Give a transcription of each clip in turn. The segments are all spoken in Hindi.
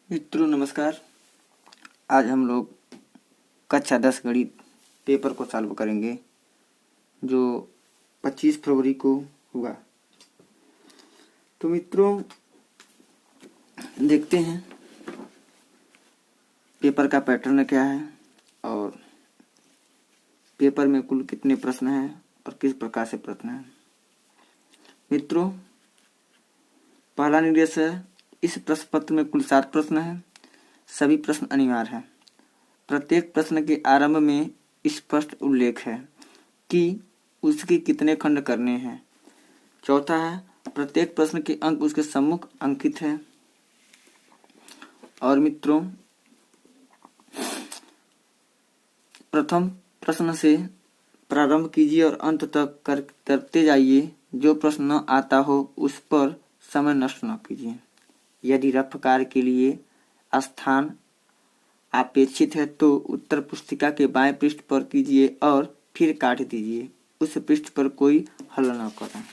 मित्रों नमस्कार। आज हम लोग कक्षा 10 गणित पेपर को सॉल्व करेंगे जो 25 फरवरी को हुआ। तो मित्रों देखते हैं पेपर का पैटर्न क्या है और पेपर में कुल कितने प्रश्न हैं और किस प्रकार से प्रश्न हैं। मित्रों पहला निर्देश है, इस प्रश्न पत्र में कुल 7 प्रश्न हैं। सभी प्रश्न अनिवार्य हैं। प्रत्येक प्रश्न के आरंभ में स्पष्ट उल्लेख है कि उसके कितने खंड करने हैं। चौथा है, प्रत्येक प्रश्न के अंक उसके सम्मुख अंकित है। और मित्रों प्रथम प्रश्न से प्रारंभ कीजिए और अंत तक करते जाइए। जो प्रश्न न आता हो उस पर समय नष्ट न कीजिए। यदि रफ कार्य के लिए स्थान अपेक्षित है तो उत्तर पुस्तिका के बाएं पृष्ठ पर कीजिए और फिर काट दीजिए। उस पृष्ठ पर कोई हल न करें।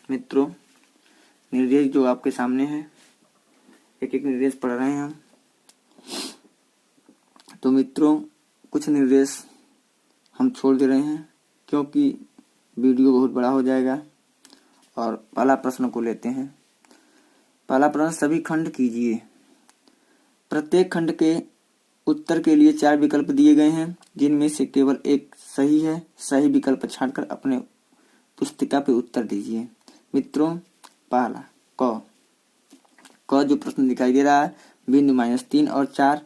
मित्रों निर्देश जो आपके सामने है, एक एक निर्देश पढ़ रहे हैं हम। तो मित्रों कुछ निर्देश हम छोड़ दे रहे हैं क्योंकि वीडियो बहुत बड़ा हो जाएगा। और पहला प्रश्न को लेते हैं। पहला प्रश्न, सभी खंड कीजिए। प्रत्येक खंड के उत्तर के लिए 4 विकल्प दिए गए हैं जिनमें से केवल एक सही है। सही विकल्प छांटकर अपने पुस्तिका पे उत्तर दीजिए। मित्रों पहला क जो प्रश्न दिखाई दे रहा है, बिंदु -3 और 4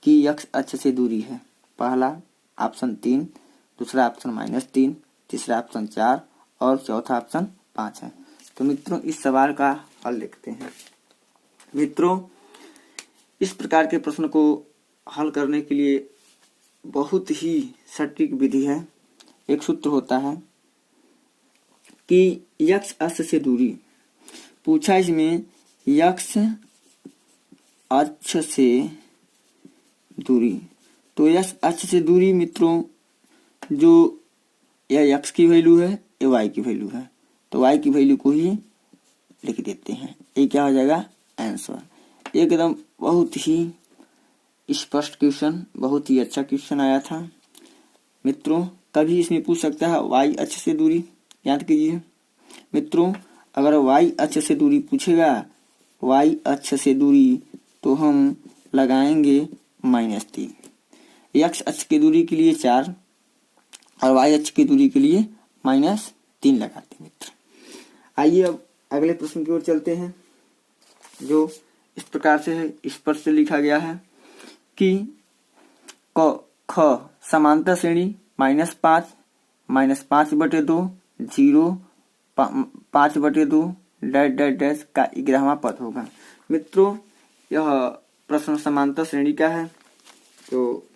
की x अक्ष से दूरी है। पहला ऑप्शन 3, दूसरा ऑप्शन -3, तीसरा ऑप्शन 4 और चौथा ऑप्शन 5 है। तो मित्रों इस सवाल का हल लिखते हैं। मित्रों इस प्रकार के प्रश्न को हल करने के लिए बहुत ही सटीक विधि है। एक सूत्र होता है कि x अक्ष से दूरी पूछा। इसमें x अक्ष से दूरी, तो x अक्ष से दूरी मित्रों जो यह x की वैल्यू है, ये y की वैल्यू है, तो y की वैल्यू को ही लिख देते हैं। ये क्या हो जाएगा, आंसर। एकदम बहुत ही स्पष्ट क्वेश्चन, बहुत ही अच्छा क्वेश्चन आया था। मित्रों कभी इसमें पूछ सकता है y अक्ष से दूरी, याद कीजिए। मित्रों अगर y अक्ष से दूरी पूछेगा, y अक्ष से दूरी, तो हम लगाएंगे -3। x अक्ष की दूरी के लिए 4 और y अक्ष की दूरी के लिए -3 लगाते हैं। मित्र आइए अब अगले प्रश्न की ओर चलते हैं जो इस प्रकार से है। स्पष्ट से लिखा गया है कि ख समांतर श्रेणी -5, -5/2, 0, 5/2 डैश का 11वां पद होगा। मित्रों यह प्रश्न समांतर श्रेणी का है, तो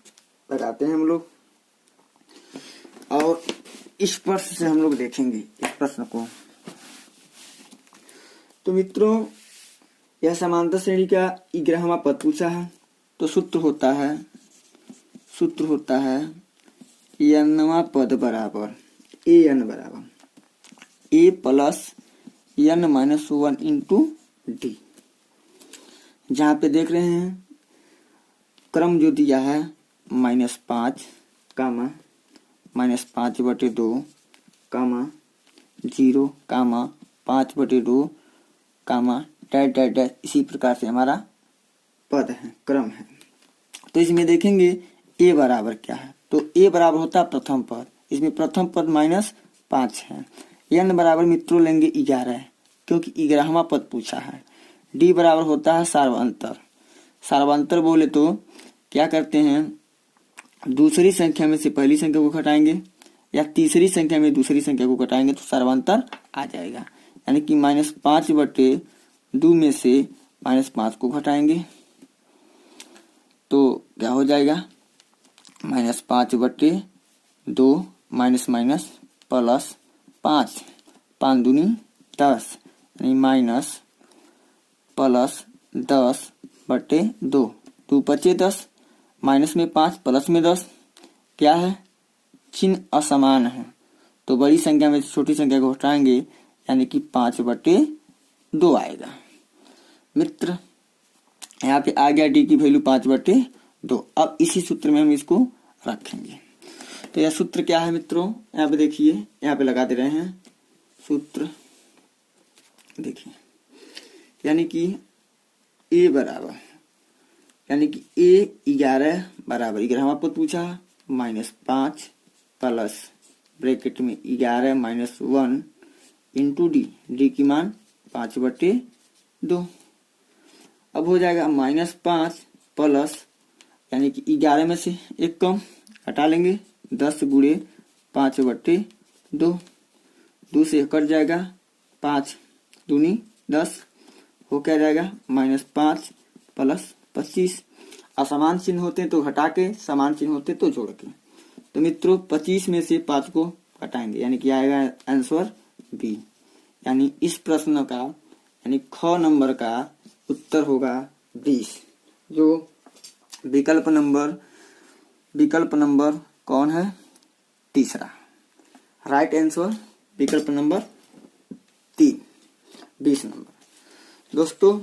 लगाते हैं हम लोग और स्पष्ट से हम लोग देखेंगे इस प्रश्न को। तो मित्रों यह समांतर श्रेणी का 11वां पद पूछा है, तो सूत्र होता है n वां पद बराबर an बराबर a plus n-1 into D. जहाँ पे देख रहे हैं क्रम जो दिया है -5, -5/2, 0, 5/2, डैश इसी प्रकार से हमारा पद है, क्रम है। तो इसमें देखेंगे a बराबर क्या है, तो a बराबर होता है प्रथम पद। इसमें प्रथम पद -5 है। n बराबर मित्रों लेंगे 11 क्योंकि 11वां पद पूछा है। d बराबर होता है सार्वंतर। सार्वंतर बोले तो क्या करते हैं, दूसरी संख्या में से पहली संख्या को घटाएंगे या तीसरी संख्या में दूसरी संख्या को घटाएंगे तो सार्वंतर आ जाएगा। यानी कि -5/2 में से -5 को घटाएंगे तो क्या हो जाएगा, -5/2 प्लस 5, 5 दूनी 10, यानी प्लस 10/2, 2 बचे 10, माइनस में 5 प्लस में 10, क्या है, चिन्ह असमान है तो बड़ी संख्या में छोटी संख्या को हटाएंगे यानी कि 5/2 आएगा। मित्र यहाँ पे आ गया डी की वैल्यू 5/2। अब इसी सूत्र में हम इसको रखेंगे। तो यह सूत्र क्या है मित्रों, यहाँ पे देखिए, यहाँ पे लगा दे रहे हैं सूत्र। देखिए यानी कि ए बराबर, यानी कि ए 11 बराबर 11 हम आपको पूछा -5 प्लस ब्रैकेट में 11 - 1 इंटू डी की मान 5/2। अब हो जाएगा -5 प्लस, यानी कि 11 में से एक कम हटा लेंगे, 10 × 5/2, 2 से कट जाएगा, 5 दूनी 10, हो क्या जाएगा -5 प्लस 25। असमान चिन्ह होते हैं तो घटा के, समान चिन्ह होते तो जोड़ के। तो मित्रों 25 में से 5 को घटाएंगे, यानी कि आएगा आंसर बी। यानी इस प्रश्न का, यानी ख नंबर का उत्तर होगा 20। जो विकल्प नंबर कौन है, तीसरा। राइट आंसर विकल्प नंबर 3, 20 नंबर। दोस्तों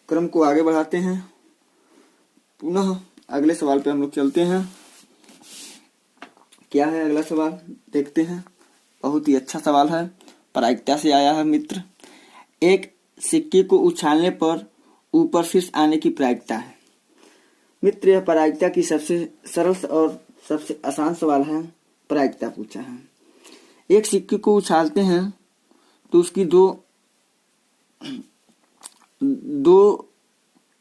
क्रम को आगे बढ़ाते हैं, पुनः अगले सवाल पे हम लोग चलते हैं। क्या है अगला सवाल, देखते हैं। बहुत ही अच्छा सवाल है, प्रायिकता से आया है मित्र। एक सिक्के को उछालने पर ऊपर शीर्ष आने की प्रायिकता है। मित्र यह प्रायिकता की सबसे सरल और सबसे आसान सवाल है, प्रायिकता पूछा है। एक सिक्के को उछालते हैं तो उसकी दो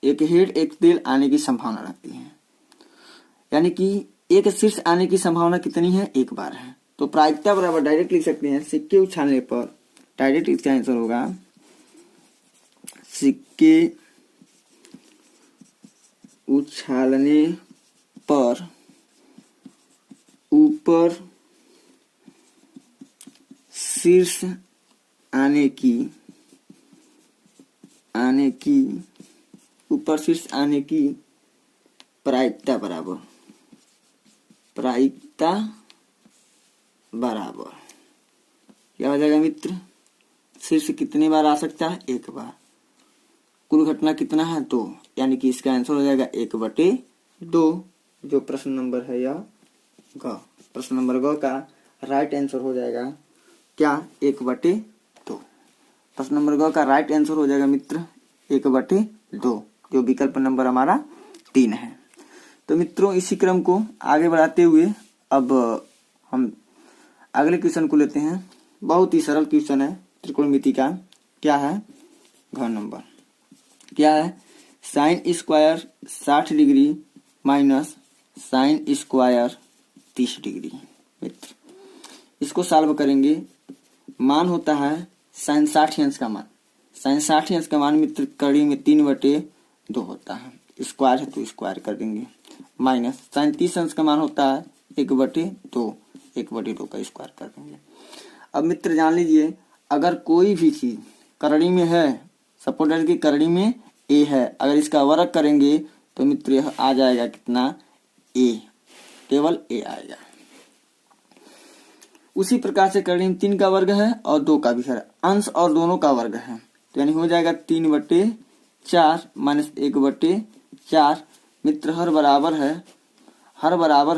एक हेड एक टेल आने की संभावना रहती है, यानी कि एक शीर्ष आने की संभावना कितनी है, एक बार है। तो प्रायिकता बराबर डायरेक्ट लिख सकते हैं, सिक्के उछालने पर, डायरेक्ट इसका आंसर होगा सिक्के उछालने पर ऊपर शीर्ष आने की प्रायिकता बराबर क्या हो जाएगा मित्र, शीर्ष कितनी बार आ सकता है, एक बार। कुल घटना कितना है, 2, यानी कि इसका आंसर हो जाएगा 1/2। जो प्रश्न नंबर है या ग, प्रश्न नंबर ग का राइट आंसर हो जाएगा क्या, 1/2। प्रश्न नंबर ग का राइट आंसर हो जाएगा मित्र 1/2, जो विकल्प नंबर हमारा 3 है। तो मित्रों इसी क्रम को आगे बढ़ाते हुए अब हम अगले क्वेश्चन को लेते हैं। बहुत ही सरल क्वेश्चन है त्रिकोणमिति का। क्या है, घ नंबर क्या है, sin square 60 degree minus sin square 30 degree. मित्र इसको सॉल्व करेंगे, मान होता है sin 60 अंश का मान। sin 60 अंश का मान मित्र कड़ी में 3/2 होता है, स्क्वायर है तो स्क्वायर कर देंगे, माइनस sin 30 अंश का मान होता है 1/2, 1/2 का स्क्वायर कर देंगे। अब मित्र जान लीजिए, अगर कोई भी चीज करड़ी में है, सपोज की करड़ी में ए है, अगर इसका वर्ग करेंगे तो मित्र यह आ जाएगा कितना, ए, केवल ए आएगा। उसी प्रकार से करड़ी में 3 का वर्ग है और 2 का भी है, अंश और दोनों का वर्ग है, तो यानी हो जाएगा 3/4 माइनस 1/4। मित्र हर बराबर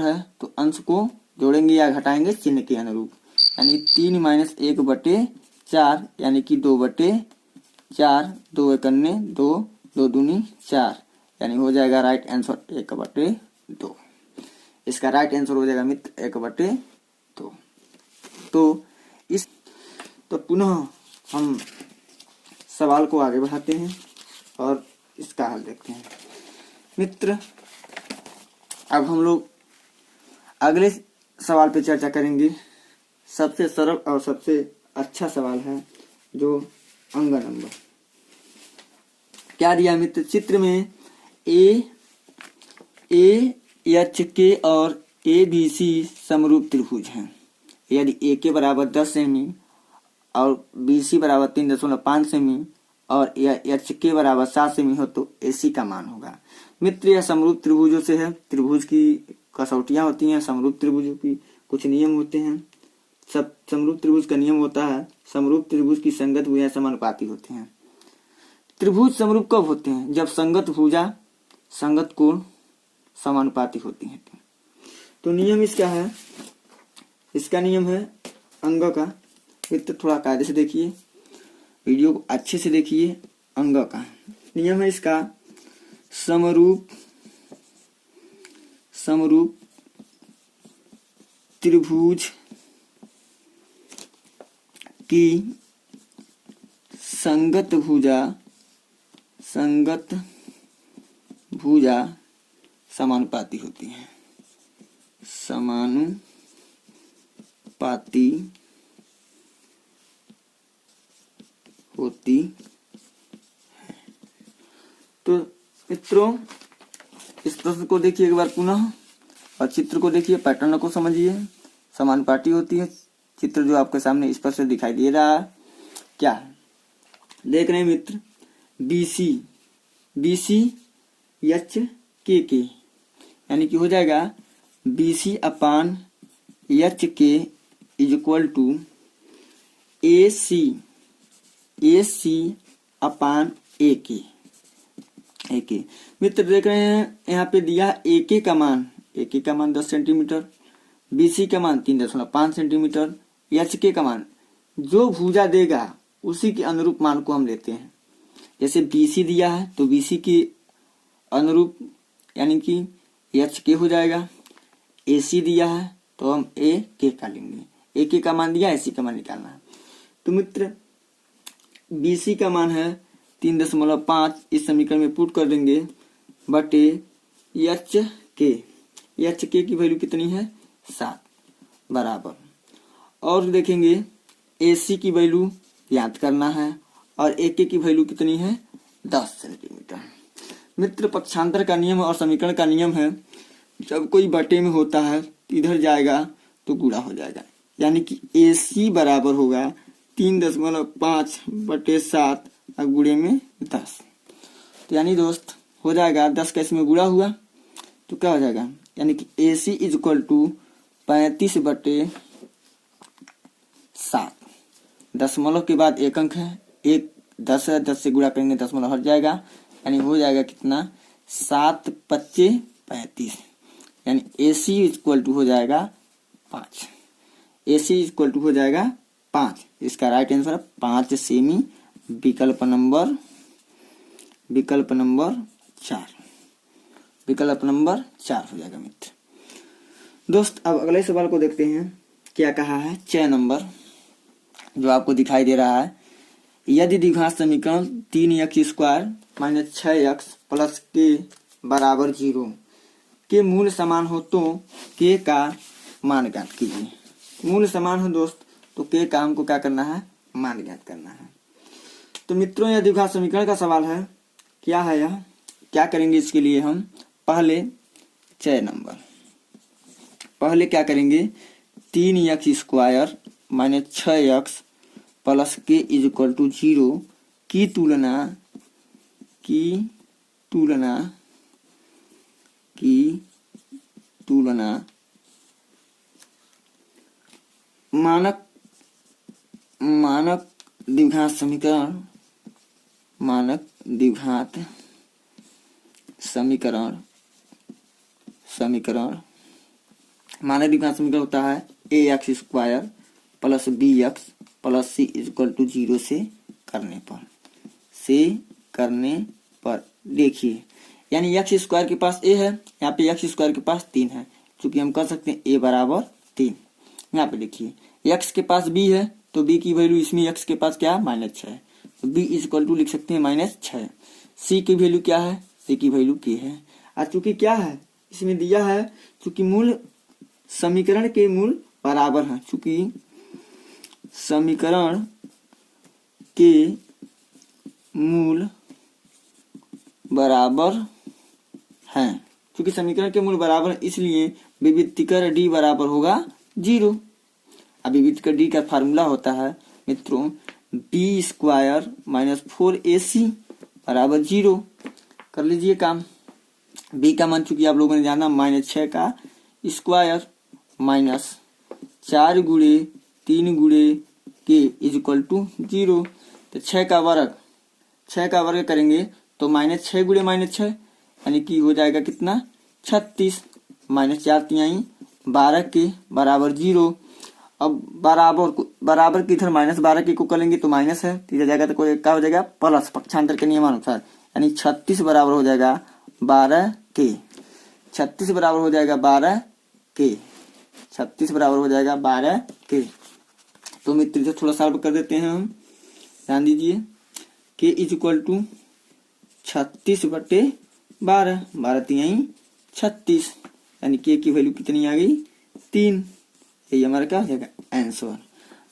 है तो अंश को जोड़ेंगे या घटाएंगे चिन्ह के अनुरूप, यानी 3 माइनस 1/4 यानी कि 2/4, 2 एकन्ने 2, 2 दूनी 4, यानी हो जाएगा राइट आंसर 1/2। इसका राइट आंसर हो जाएगा मित्र 1/2। तो पुनः हम सवाल को आगे बढ़ाते हैं और इसका हल देखते हैं। मित्र अब हम लोग अगले सवाल पे चर्चा करेंगे। सबसे सरल और सबसे अच्छा सवाल है जो अंग नंबर। क्या दिया मित्र, चित्र में एच के और ABC समरूप त्रिभुज हैं। यदि ए के बराबर 10 सेमी और BC बराबर 3.5 सेमी और एच के बराबर 7 सेमी हो तो AC का मान होगा। मित्र यह समरूप त्रिभुजों से है, त्रिभुज की कसौटियां होती हैं, समरूप त्रिभुजों की कुछ नियम होते हैं। सब समरूप त्रिभुज का नियम होता है, समरूप त्रिभुज की संगत भुजाएं समानुपाती होती हैं। त्रिभुज समरूप कब होते हैं? जब संगत भुजा संगत कोण समानुपाती होती हैं। तो नियम इसका है, इसका नियम है अंग का। मित्र थोड़ा कायदे से देखिए, वीडियो को अच्छे से देखिए। अंग का नियम है इसका, समरूप त्रिभुज की संगत भुजा समानुपाती होती है, समानुपाती होती है। तो मित्रों इस प्रश्न को देखिए एक बार पुनः और चित्र को देखिए, पैटर्न को समझिए। समानुपाती होती है, चित्र जो आपके सामने स्पष्ट से दिखाई दे रहा है। क्या देख रहे हैं मित्र? BC एच के यानी कि हो जाएगा BC अपान एच के इज इक्वल टू AC अपान ए के। मित्र देख रहे हैं यहाँ पे दिया AK का मान 10 सेंटीमीटर, BC का मान 3.5 सेंटीमीटर, HK का मान जो भुजा देगा उसी के अनुरूप मान को हम लेते हैं। जैसे BC दिया है तो BC के अनुरूप यानी कि HK हो जाएगा। AC दिया है तो हम AK का लेंगे, AK का मान दिया, AC का मान निकालना है। तो मित्र BC का मान है 3.5, इस समीकरण में पुट कर देंगे बटे HK की वैल्यू कितनी है? 7 बराबर। और देखेंगे AC की वैल्यू याद करना है और AK की वैल्यू कितनी है? 10 सेंटीमीटर। मित्र पक्षांतर का नियम और समीकरण का नियम है, जब कोई बटे में होता है इधर जाएगा तो गुणा हो जाएगा, यानी कि AC बराबर होगा 3.5 बटे 7 और गुणे में 10। तो यानी दोस्त हो जाएगा 10 का इसमें गुणा हुआ तो क्या हो जाएगा, यानी कि AC इज इक्वल टू 35 बटे 7। दशमलव के बाद एक अंक है, 10 है, 10 से गुणा करेंगे दशमलव हट जाएगा, यानी हो जाएगा कितना? 7 × 35, यानी AC इक्वल टू हो जाएगा 5। AC इक्वल टू हो जाएगा 5। इसका राइट आंसर है 5 सेमी, विकल्प नंबर 4। विकल्प नंबर 4 हो जाएगा मित्र। दोस्त अब अगले सवाल को देखते हैं, क्या कहा है? 6 नंबर जो आपको दिखाई दे रहा है, यदि द्विघात समीकरण 3x² - 6x + k बराबर 0 के मूल समान हो तो k का मान ज्ञात कीजिए। मूल समान हो दोस्त तो k का हमको क्या करना है? मान ज्ञात करना है। तो मित्रों यह द्विघात समीकरण का सवाल है। क्या है यह? क्या करेंगे इसके लिए? हम पहले 6 नंबर पहले क्या करेंगे? 3x² - 6x + k = 0 की तुलना मानक द्विघात समीकरण मानक द्विघात समीकरण होता है ax² + bx + c = 0 से करने पर देखिए, यानी x² के पास a है, यहाँ पे x² के पास 3 है, चूंकि हम कर सकते हैं a बराबर 3। यहाँ पे देखिए x के पास b है तो b की वैल्यू इसमें x के पास क्या है? -6, तो b = लिख सकते हैं -6। c की वैल्यू क्या है? c की वैल्यू k है। और चूंकि क्या है इसमें दिया है, चूंकि मूल समीकरण के मूल बराबर है, चूंकि समीकरण के मूल बराबर हैं, चूंकि समीकरण के मूल बराबर है इसलिए विविधीकर d बराबर होगा 0। अब विविधीकर d का फार्मूला होता है मित्रों b² - 4ac बराबर 0। कर लीजिए काम। b का मान चूंकि आप लोगों ने जाना -6 का स्क्वायर -4 × 3 × k = 0, तो 6 का वर्ग 6 का वर्ग करेंगे तो -6 गुणे -6 यानी कि हो जाएगा कितना 36। -4 तिहाई 12 के बराबर 0। अब बराबर की इधर -12 के को करेंगे तो माइनस है, तो इधर जाएगा तो कोई क्या हो जाएगा प्लस, पक्षांतर के नियमानुसार, यानी 36 बराबर हो जाएगा 12 के। 36 बराबर हो जाएगा 12 के। 36 बराबर हो जाएगा 12 के। तो मित्र इसे थोड़ा सॉल्व कर देते हैं हम। ध्यान दीजिए के इज इक्वल टू 36/12, 12 तिहाई 36, यानी के की वैल्यू कितनी आ गई 3। यही हमारा क्या हो जाएगा आंसर।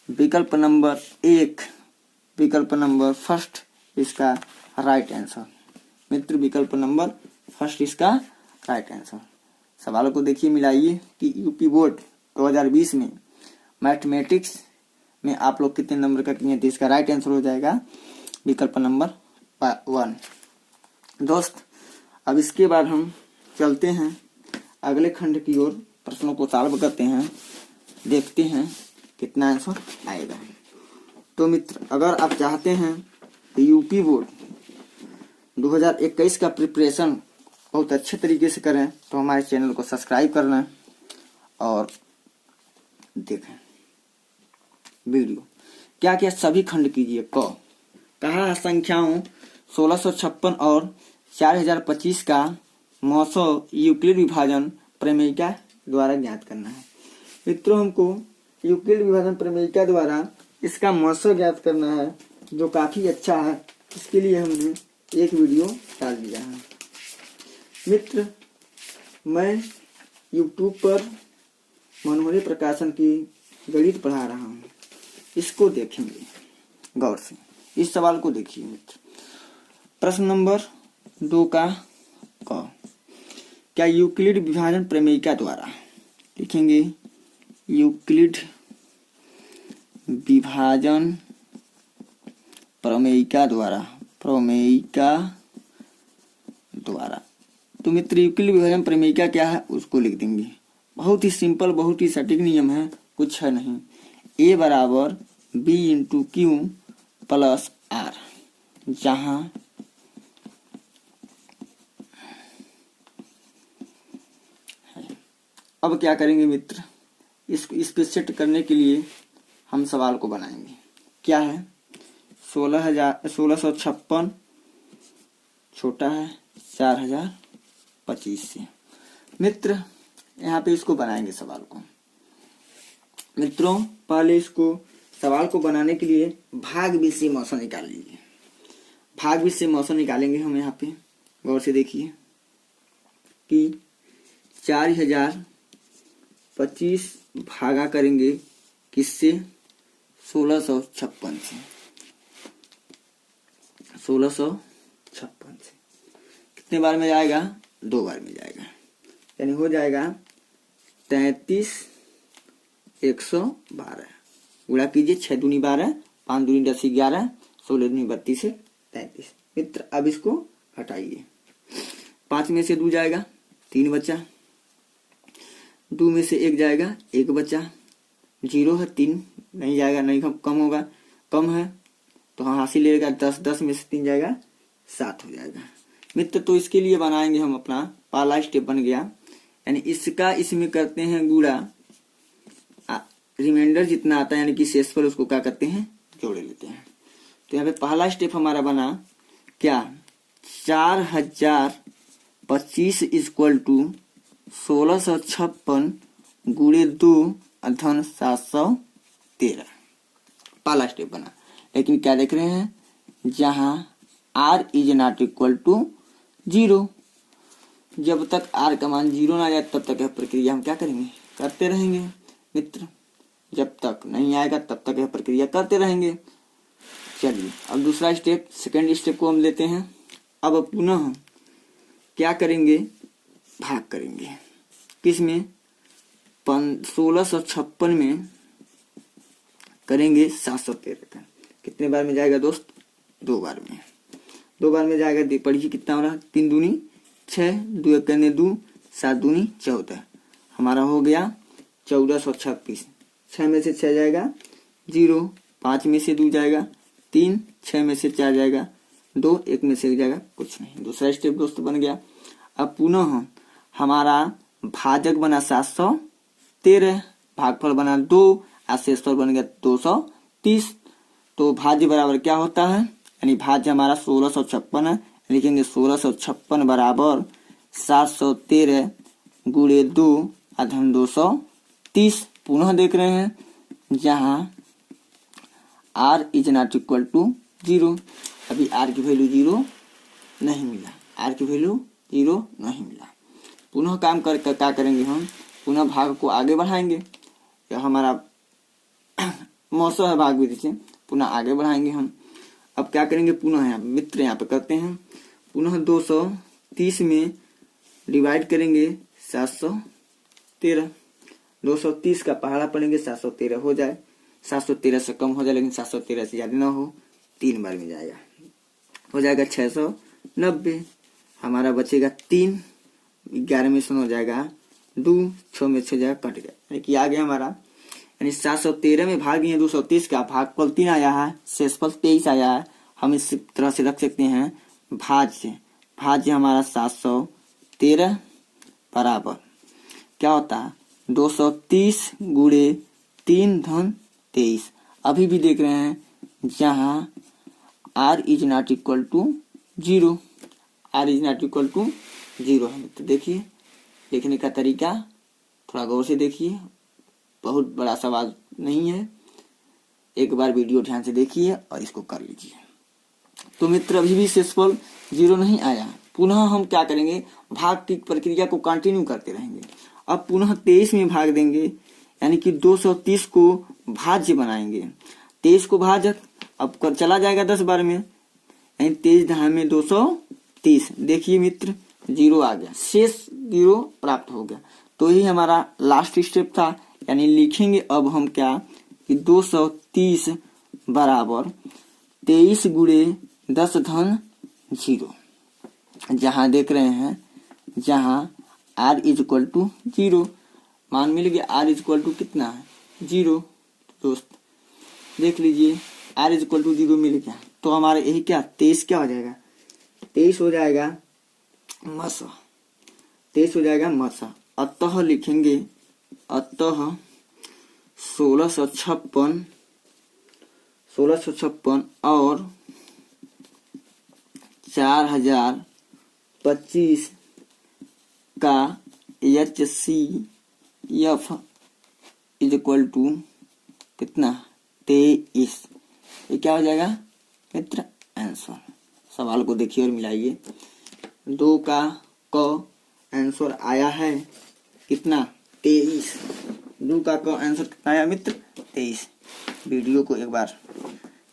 विकल्प नंबर 1, विकल्प नंबर फर्स्ट इसका राइट आंसर। मित्र विकल्प नंबर फर्स्ट इसका राइट आंसर। सवालों को देखिए मिलाइए कि यूपी बोर्ड 2020 में मैथमेटिक्स में आप लोग कितने नंबर का किए, तो इसका राइट आंसर हो जाएगा विकल्प नंबर 1। दोस्त अब इसके बाद हम चलते हैं अगले खंड की ओर, प्रश्नों को सॉल्व करते हैं, देखते हैं कितना आंसर आएगा। तो मित्र अगर आप चाहते हैं कि यूपी बोर्ड 2021 का प्रिपरेशन बहुत अच्छे तरीके से करें तो हमारे चैनल को सब्सक्राइब करना और देखें वीडियो। क्या क्या सभी खंड कीजिए। कहा संख्याओं 1656 और 4025 का मौसो यूक्लिड विभाजन प्रमेयिका द्वारा ज्ञात करना है। मित्रों हमको यूक्लिड विभाजन प्रमेयिका द्वारा इसका मौसो ज्ञात करना है, जो काफी अच्छा है। इसके लिए हमने एक वीडियो डाल दिया है। मित्र मैं यूट्यूब पर मनोहरी प्रकाशन की गणित पढ़ा रहा हूँ, इसको देखेंगे गौर से। इस सवाल को देखिए मित्र। प्रश्न नंबर 2 का क, क्या यूक्लिड विभाजन प्रमेयिका द्वारा, लिखेंगे यूक्लिड विभाजन प्रमेयिका द्वारा, तो मित्र यूक्लिड विभाजन प्रमेयिका क्या है उसको लिख देंगे। बहुत ही सिंपल, बहुत ही सटीक नियम है, कुछ है नहीं। A बराबर B into q plus r, जहां अब क्या करेंगे मित्र, इस पे सेट करने के लिए हम सवाल को बनाएंगे। क्या है 1656 छोटा है 4025 से। मित्र यहाँ पे इसको बनाएंगे सवाल को। मित्रों पहले इसको सवाल को बनाने के लिए भाग विषय मौसम निकाल लीजिए। भाग विषय मौसम निकालेंगे हम। यहाँ पे गौर से देखिए कि 4025 भागा करेंगे किससे 1656 से। 1656 से कितने बार में जाएगा 2 बार में जाएगा, यानी हो जाएगा 33 112। गुणा कीजिए 6 दूनी 12, 5 दूनी 10 11, 16 दूनी 32 से 33। मित्र अब इसको हटाइए। 5 में से 2 जाएगा 3 बचा, 2 में से 1 जाएगा 1 बचा, 0 है 3 नहीं जाएगा, नहीं कम होगा, कम है तो हाँ हासिल लेगा 10, 10 में से 3 जाएगा 7 हो जाएगा। मित्र तो इसके लिए बनाएंगे हम अपना पहला स्टेप बन गया, यानी इसका इसमें करते हैं गुणा, रिमाइंडर जितना आता है यानी कि शेषफल उसको क्या करते हैं जोड़े लेते हैं। तो यहाँ पे पहला स्टेप हमारा बना क्या 4025 इक्वल टू 1656 गुणे 2 अधन 713। पहला स्टेप बना, लेकिन क्या देख रहे हैं जहां r is not equal to 0, जब तक r का मान 0 ना जाए तब तक यह प्रक्रिया हम क्या करेंगे करते रहेंगे। मित्र जब तक नहीं आएगा तब तक यह प्रक्रिया करते रहेंगे। चलिए अब दूसरा स्टेप, सेकेंड स्टेप को हम लेते हैं। अब पुनः क्या करेंगे भाग करेंगे किसमें 1656 में करेंगे 713 का। कितने बार में जाएगा दोस्त 2 बार में। 2 बार में जाएगा, पढ़िए कितना हो रहा 3 दूनी 6, 2 करने 2, 7 दूनी 14, हमारा हो गया 1426। 6 में से 6 जाएगा 0, 5 में से 2 जाएगा 3, 6 में से 4 जाएगा 2, एक में से एक जाएगा कुछ नहीं। दूसरा स्टेप दोस्तों बन गया। अब पुनः हमारा भाजक बना 713, भागफल बना 2 और शेषफल बन गया 230। तो भाज्य बराबर क्या होता है, यानी भाज्य हमारा 1656 है। लिखेंगे 1656 बराबर 713 गुणे 2 अधन 230। पुनः देख रहे हैं जहां r is not equal to 0। अभी r की वैल्यू 0 नहीं मिला, r की वैल्यू 0 नहीं मिला। पुनः काम कर क्या करेंगे हम, पुनः भाग को आगे बढ़ाएंगे। यह हमारा मौसम है भाग विधि से, पुनः आगे बढ़ाएंगे हम। अब क्या करेंगे, पुनः यहाँ मित्र यहाँ पे करते हैं, पुनः 230 में डिवाइड करेंगे 713। 230 का पहाड़ा पड़ेंगे 713 हो जाए, 713 से कम हो जाए लेकिन 713 से ज्यादा ना हो, 3 बार में जाएगा, हो जाएगा 690। हमारा बचेगा 3, 11 में सुन हो जाएगा 2, 6 में 6 जाएगा कट गया, यानी कि आ गया हमारा, यानी 713 में भाग दिए 230 का, भागफल 3 आया है, शेषफल 23 आया है। हम इस तरह से रख सकते हैं भाज्य हमारा 713 बराबर क्या होता है 230 गुणे 3 धन 23। अभी भी देख रहे हैं जहां r is not equal to 0, r is not equal to 0 है। तो देखिए लिखने का तरीका थोड़ा गौर से देखिए, बहुत बड़ा सवाल नहीं है, एक बार वीडियो ध्यान से देखिए और इसको कर लीजिए। तो मित्र अभी भी शेषफल 0 नहीं आया, पुनः हम क्या करेंगे, भाग की प्रक्रिया को कंटिन्यू करते रहेंगे। अब पुनः 23 में भाग देंगे, यानी कि 230 को भाज्य बनाएंगे, 23 को भाजक, अब कर चला जाएगा 10 बार में, यानी 23 धाम में 230। देखिए मित्र 0 आ गया, शेष 0 प्राप्त हो गया। तो यही हमारा लास्ट स्टेप था, यानी लिखेंगे अब हम क्या कि 230 बराबर 23 गुणे 10 धन 0। जहां देख रहे हैं जहां r इज इक्वल टू 0, मान मिल गया r इज इक्वल टू कितना है 0। दोस्त देख लीजिए r इज इक्वल टू 0 मिल गया, तो हमारे यही क्या 23 क्या हो जाएगा, 23 हो जाएगा मसा, 23 हो जाएगा मसा। अतः लिखेंगे, अतः 1656 और 4025 का HCF इज इक्वल टू कितना 23। ये क्या हो जाएगा मित्र आंसर। सवाल को देखिए और मिलाइए, 2 का आंसर आया है कितना 23, 2 का आंसर कितना आया मित्र 23। वीडियो को एक बार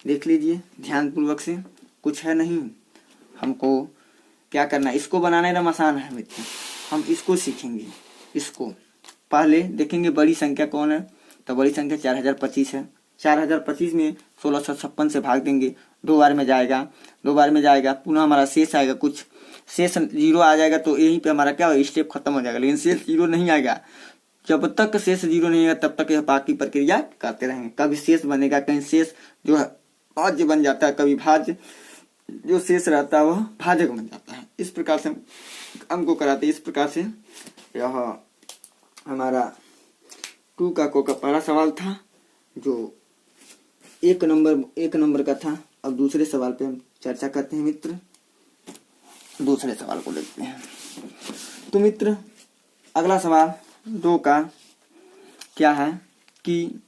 देख लीजिए ध्यान पूर्वक से, कुछ है नहीं, हमको क्या करना है, इसको बनाना एकदम आसान है मित्र, हम इसको सीखेंगे। इसको पहले देखेंगे बड़ी संख्या कौन है, तो बड़ी संख्या 4025 है। 4025 में 1656 से भाग देंगे, 2 बार में जाएगा, 2 बार में जाएगा, पुनः हमारा शेष आएगा, कुछ शेष 0 आ जाएगा, तो यहीं पे हमारा क्या हो स्टेप खत्म हो जाएगा। लेकिन शेष 0 नहीं आएगा, जब तक शेष 0 नहीं आएगा तब तक यह बाकी प्रक्रिया करते रहेंगे। कभी शेष बनेगा, कहीं शेष जो है भाज्य बन जाता है, कभी भाज्य जो शेष रहता है वह भाजक बन जाता है। इस प्रकार से हमको कराते, इस प्रकार से यह हमारा 2 का पहला सवाल था जो 1 नंबर का था। अब दूसरे सवाल पे हम चर्चा करते हैं मित्र, दूसरे सवाल को देखते हैं। तो मित्र अगला सवाल 2 का क्या है कि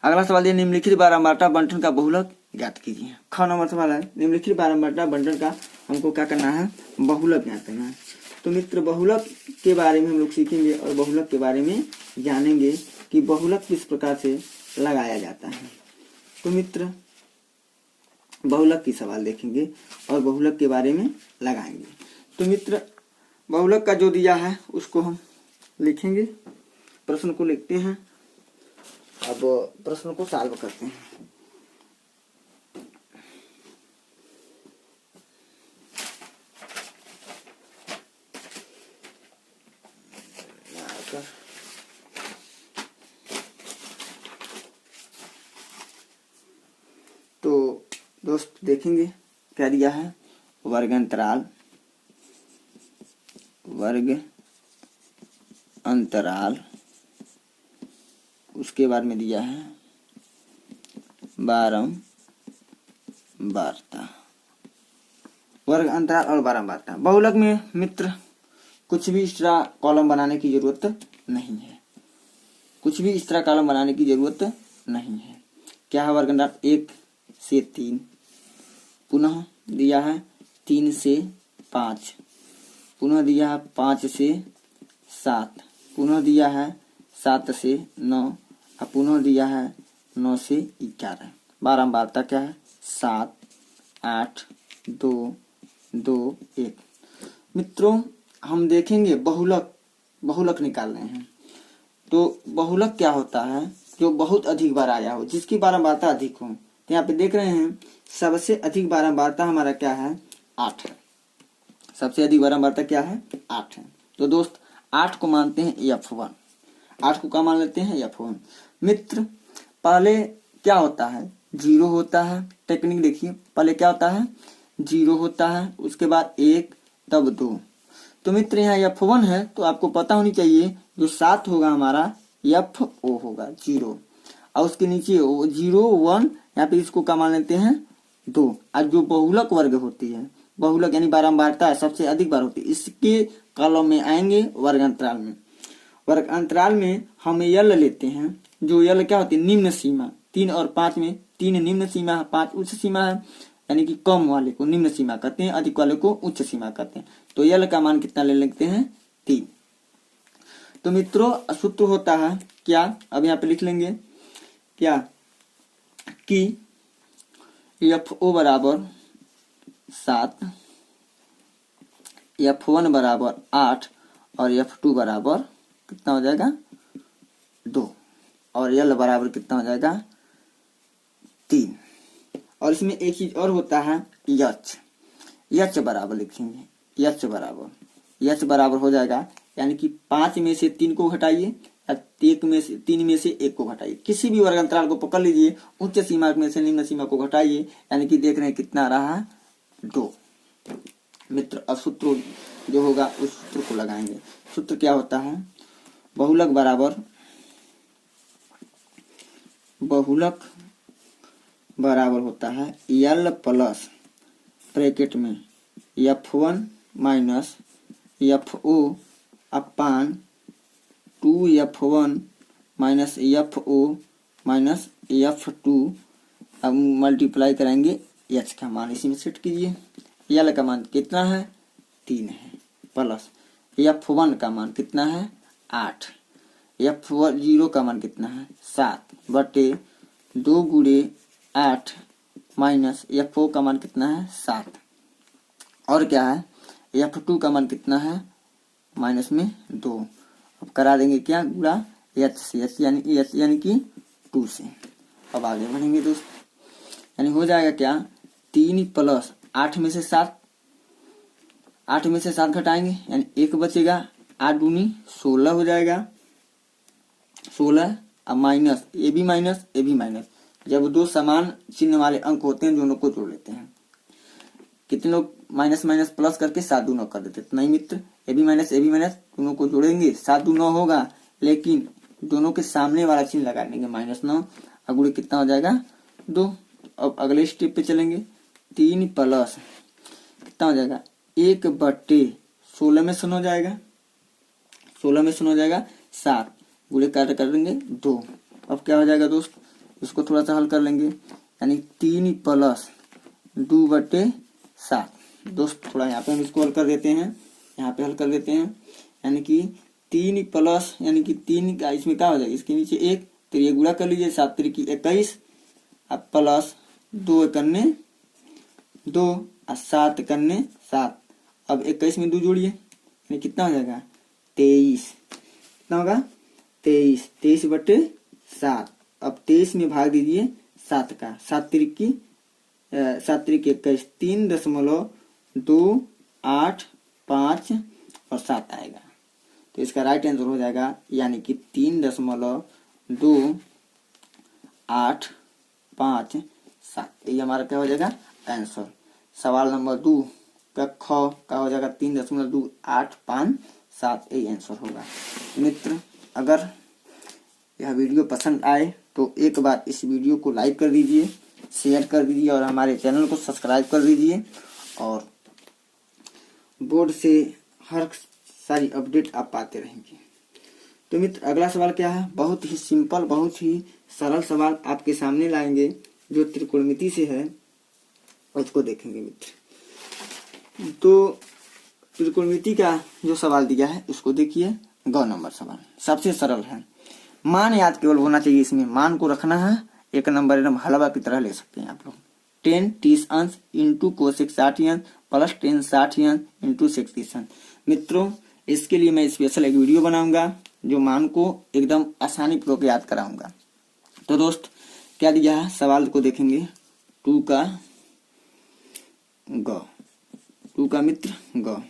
अगला सवाल ये निम्नलिखित बारंबारता बंटन का बहुलक ज्ञात कीजिए। ख नंबर सवाल है, निम्नलिखित बारंबारता बंटन का हमको क्या करना है, बहुलक ज्ञात करना है। तो मित्र बहुलक के बारे में हम लोग सीखेंगे और बहुलक के बारे में जानेंगे कि बहुलक किस प्रकार से लगाया जाता है। तो मित्र बहुलक की सवाल देखेंगे और बहुलक के बारे में लगाएंगे। तो मित्र बहुलक का जो दिया है उसको हम लिखेंगे, प्रश्न को लिखते हैं, अब प्रश्न को सॉल्व करते हैं। तो दोस्त देखेंगे क्या दिया है, वर्ग अंतराल, उसके बाद में दिया है बारंबारता, वर्ग अंतराल और बारंबारता। बहुलक में मित्र कुछ भी इस तरह कॉलम बनाने की जरूरत नहीं है, कुछ भी इस तरह कॉलम बनाने की जरूरत नहीं है। क्या है वर्ग अंतराल, 1 से 3, पुनः दिया है 3 से 5, पुनः दिया है 5 से 7, पुनः दिया है 7 से 9, और पुनः दिया है 9 से 11। बारंबारता क्या है, 7 8 2 2 1। मित्रों हम देखेंगे बहुलक निकाल रहे हैं, तो बहुलक क्या होता है, जो बहुत अधिक बार आया हो, जिसकी बारंबारता अधिक हो। तो यहाँ पे देख रहे हैं सबसे अधिक बारंबारता हमारा क्या है, 8 है। सबसे अधिक बारंबारता क्या है, 8 है। तो दोस्त 8 को मानते हैं F1, 8 को क्या मान लेते हैं, F1। मित्र पहले क्या होता है, 0 होता है। टेक्निक देखिए, पहले क्या होता है, 0 होता है, उसके बाद 1, तब 2। तो मित्र यहाँ F1 है, तो आपको पता होनी चाहिए जो 7 होगा हमारा FO होगा 0, और उसके नीचे 0 1, यहाँ पे इसको क्या मान लेते हैं 2। और जो बहुलक वर्ग होती है, बहुलक यानी बारंबारता सबसे अधिक बार होती है, इसके कॉलम में आएंगे वर्ग अंतराल में। वर्ग अंतराल में हम यल लेते हैं, जो यल क्या होती है, निम्न सीमा। 3 और 5 में 3 निम्न सीमा है, 5 उच्च सीमा है, यानी कि कम वाले को निम्न सीमा कहते हैं, अधिक वाले को उच्च सीमा कहते हैं। तो यल का मान कितना ले लेते हैं, 3। तो मित्रों सूत्र होता है क्या, अब यहाँ पे लिख लेंगे क्या, कि FO बराबर 7, F1 बराबर 8, और F2 बराबर कितना हो जाएगा, 2, और L बराबर कितना हो जाएगा, 3। और इसमें एक चीज और होता है, यच बराबर लिखेंगे, यच बराबर हो जाएगा, यानी कि 5 में से 3 को घटाइए, या 3 में से 1 को घटाइए। किसी भी वर्ग अंतराल को पकड़ लीजिए, उच्च सीमा में से निम्न सीमा को घटाइए, यानी कि देख रहे हैं कितना रहा, 2। मित्र अब सूत्र जो होगा उस सूत्र को लगाएंगे। सूत्र क्या होता है, बहुलक बराबर होता है L प्लस ब्रैकेट में F1 माइनस FO अपान 2F1 minus FO minus F2, अब मल्टीप्लाई कराएंगे H का मान इसी में सेट कीजिए। L का मान कितना है, 3 है, प्लस F1 का मान कितना है, 8, F0 का मान कितना है, 7 बटे 2 गुणे 8 माइनस FO का मान कितना है, 7, और क्या है F2 का मान कितना है, माइनस में 2। अब करा देंगे क्या, गुणा H से, H यानी कि 2 से। अब आगे बढ़ेंगे दोस्त, यानी हो जाएगा क्या, 3 प्लस 8 में से 7, 8 में से 7 घटाएंगे, यानी 1 बचेगा, 8 दूनी 16 हो जाएगा, 16। अब माइनस ए भी माइनस, जब दो समान चिन्ह वाले अंक होते हैं दोनों को जोड़ लेते हैं। कितने लोग माइनस माइनस प्लस करके 7 दूना कर देते, नहीं मित्र, ए भी माइनस दोनों को जोड़ेंगे, 7 दूना होगा, लेकिन दोनों के सामने वाला चिन्ह लगा देंगे -9, अगुड़े कितना हो जाएगा, 2। अब अगले स्टेप पे चलेंगे, 3 प्लस कितना हो जाएगा, 1 बटे 16 में सुन हो जाएगा, 16 में सुन हो जाएगा 7, गुणे काट कर देंगे 2। अब क्या हो जाएगा दोस्त, इसको थोड़ा सा हल कर लेंगे, यानी 3 प्लस 2 बटे 7। दोस्त थोड़ा यहाँ पे हम इसको हल कर देते हैं, यहाँ पे हल कर देते हैं, यानी कि 3 प्लस, यानी कि 3 का इसमें क्या हो जाएगा, इसके नीचे 1, तो ये गुणा कर लीजिए, 7 3 21, अब प्लस 2 कन्ने 2 और 7 कन्ने 7। अब 21 में 2 जोड़िए, यानी कितना हो जाएगा, 23। कितना होगा, 23 बटे 7। अब 23 में भाग दीजिए 7 का, 7 3 21, 3.285 और 7 आएगा, तो इसका राइट आंसर हो जाएगा, यानी कि 3.285 7। ये हमारा क्या हो जाएगा आंसर। सवाल नंबर 2 का ख का हो जाएगा 3.2857, यही आंसर होगा। मित्र, अगर यह वीडियो पसंद आए तो एक बार इस वीडियो को लाइक कर दीजिए, शेयर कर दीजिए और हमारे चैनल को सब्सक्राइब कर दीजिए। और बोर्ड से हर सारी अपडेट आप पाते रहेंगे। तो मित्र, अगला सवाल क्या है? बहुत ही सिंपल, बहुत ही सरल सवाल आपके सामने लाएंगे जो त्रिकोणमिति से है, उसको देखेंगे मित्र। तो त्रिकोणमिति का जो सवाल दिया है उसको देखिए। ग नंबर सवाल सबसे सरल है। मान याद केवल होना चाहिए, इसमें मान को रखना है। 1 नंबर एकदम हलवा की तरह ले सकते हैं आप लोग। 10 30 अंश इंटू कोसेक 60 अंश प्लस 10 60 अंश इंटू 60 अंश। मित्रों, इसके लिए मैं स्पेशल एक वीडियो बनाऊंगा जो मान को एकदम आसानी पूर्वक याद कराऊंगा। तो दोस्त, क्या दिया है सवाल को देखेंगे। 2 का ग, 2 का मित्र ग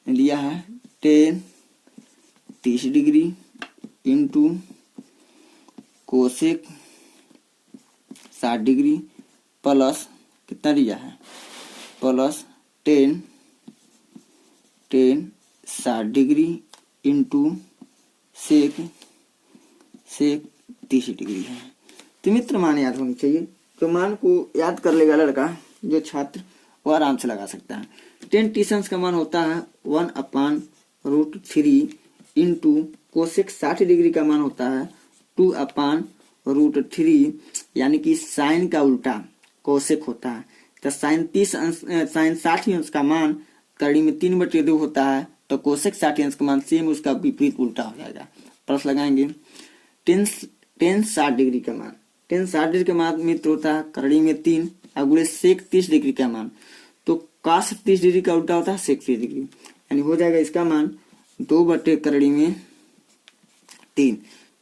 दिया है 10 30 degree into cosec 60 degree plus कितना दिया है, plus 10 60 degree into sec 30 degree है। तो मित्र, मान याद होनी चाहिए। तो मान को याद कर लेगा लड़का, जो छात्र, वो आराम से लगा सकता है। 10 30 अंश का मान होता है 1/√3 इंटू कोसेक 60 डिग्री का मान होता है 2/√3, यानी कि साइन का उल्टा कोसेक होता है। तो साइन 60 अंश का मान कड़ी में 3/2 होता है, तो कोसेक 60 अंश का मान सेम उसका विपरीत उल्टा हो जाएगा। प्लस लगाएंगे 10 60 डिग्री का मान, 10 60 डिग्री का मान मित्र होता है कड़ी में 3 अगुड़े सेक 30 डिग्री का मान, तो काश 30 डिग्री का उल्टा होता है सेक 30 डिग्री, यानी हो जाएगा इसका मान 2/3।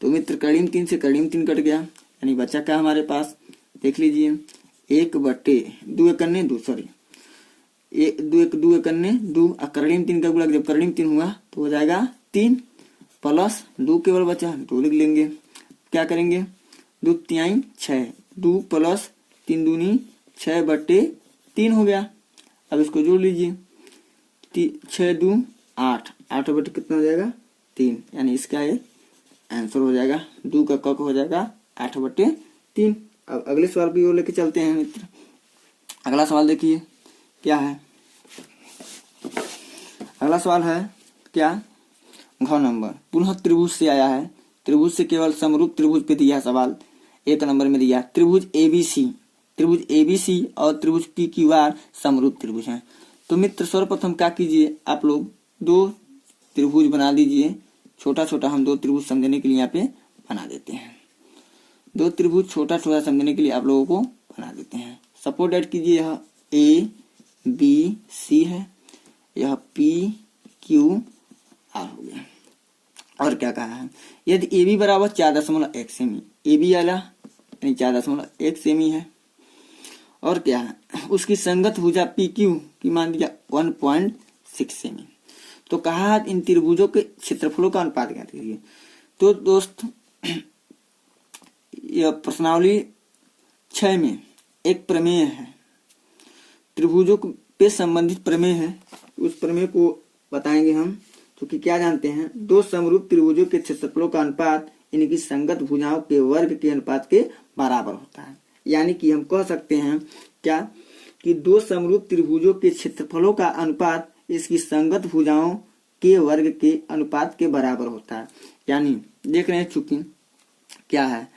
तो मित्र, कड़ी में 3 से कड़ी में 3 कट गया, यानी बचा क्या हमारे पास, देख लीजिए 1/2 करने 2 सॉरी 2 करने 2, कड़ी में 3 का गुणा जब कड़ी में 3 हुआ तो हो जाएगा 3 प्लस 2 केवल बचा 2 लिख लेंगे। क्या करेंगे, 2 3 6, 2 प्लस 3 दूनी 6/3 हो गया। अब इसको जोड़ लीजिए, 6 2 8, 8/, कितना हो जाएगा 3, यानी इसका ये आंसर हो जाएगा। 2 का कक हो जाएगा 8/3। अब अगले सवाल की ओर लेके चलते हैं मित्र। अगला सवाल देखिए क्या है। अगला सवाल है क्या, घ नंबर, पुनः त्रिभुज से आया है। त्रिभुज से केवल समरूप त्रिभुज पे दिया सवाल। 1 नंबर में दिया त्रिभुज एबीसी और त्रिभुज PQR समरूप त्रिभुज हैं। तो मित्र, सर्वप्रथम क्या कीजिए, आप लोग 2 त्रिभुज बना दीजिए। छोटा छोटा हम 2 त्रिभुज समझने के लिए यहाँ पे बना देते हैं। 2 त्रिभुज छोटा छोटा समझने के लिए आप लोगों को बना देते हैं। सपोर्ट ऐड कीजिए, यह ABC है, यह PQR हो गया। और क्या कहा है, यदि AB बराबर 4.1 सेमी, AB वाला यानी 4.1 सेमी है, और क्या है उसकी संगत भुजा PQ की मान दिया 1.6 सेमी। तो कहा इन त्रिभुजों के क्षेत्रफलों का अनुपात ज्ञात कीजिए। तो दोस्त, यह प्रश्नावली 6 में एक प्रमेय है, त्रिभुजों पे संबंधित प्रमेय है। उस प्रमेय को बताएंगे हम। क्योंकि क्या जानते हैं, 2 समरूप त्रिभुजों के क्षेत्रफलों का अनुपात इनकी संगत भुजाओं के वर्ग के अनुपात के बराबर होता है। यानी कि हम कह सकते हैं क्या, कि 2 समरूप त्रिभुजों के क्षेत्रफलों का अनुपात इसकी संगत भुजाओं के वर्ग के अनुपात के बराबर होता है। यानी देख रहे हैं, चूंकि क्या है,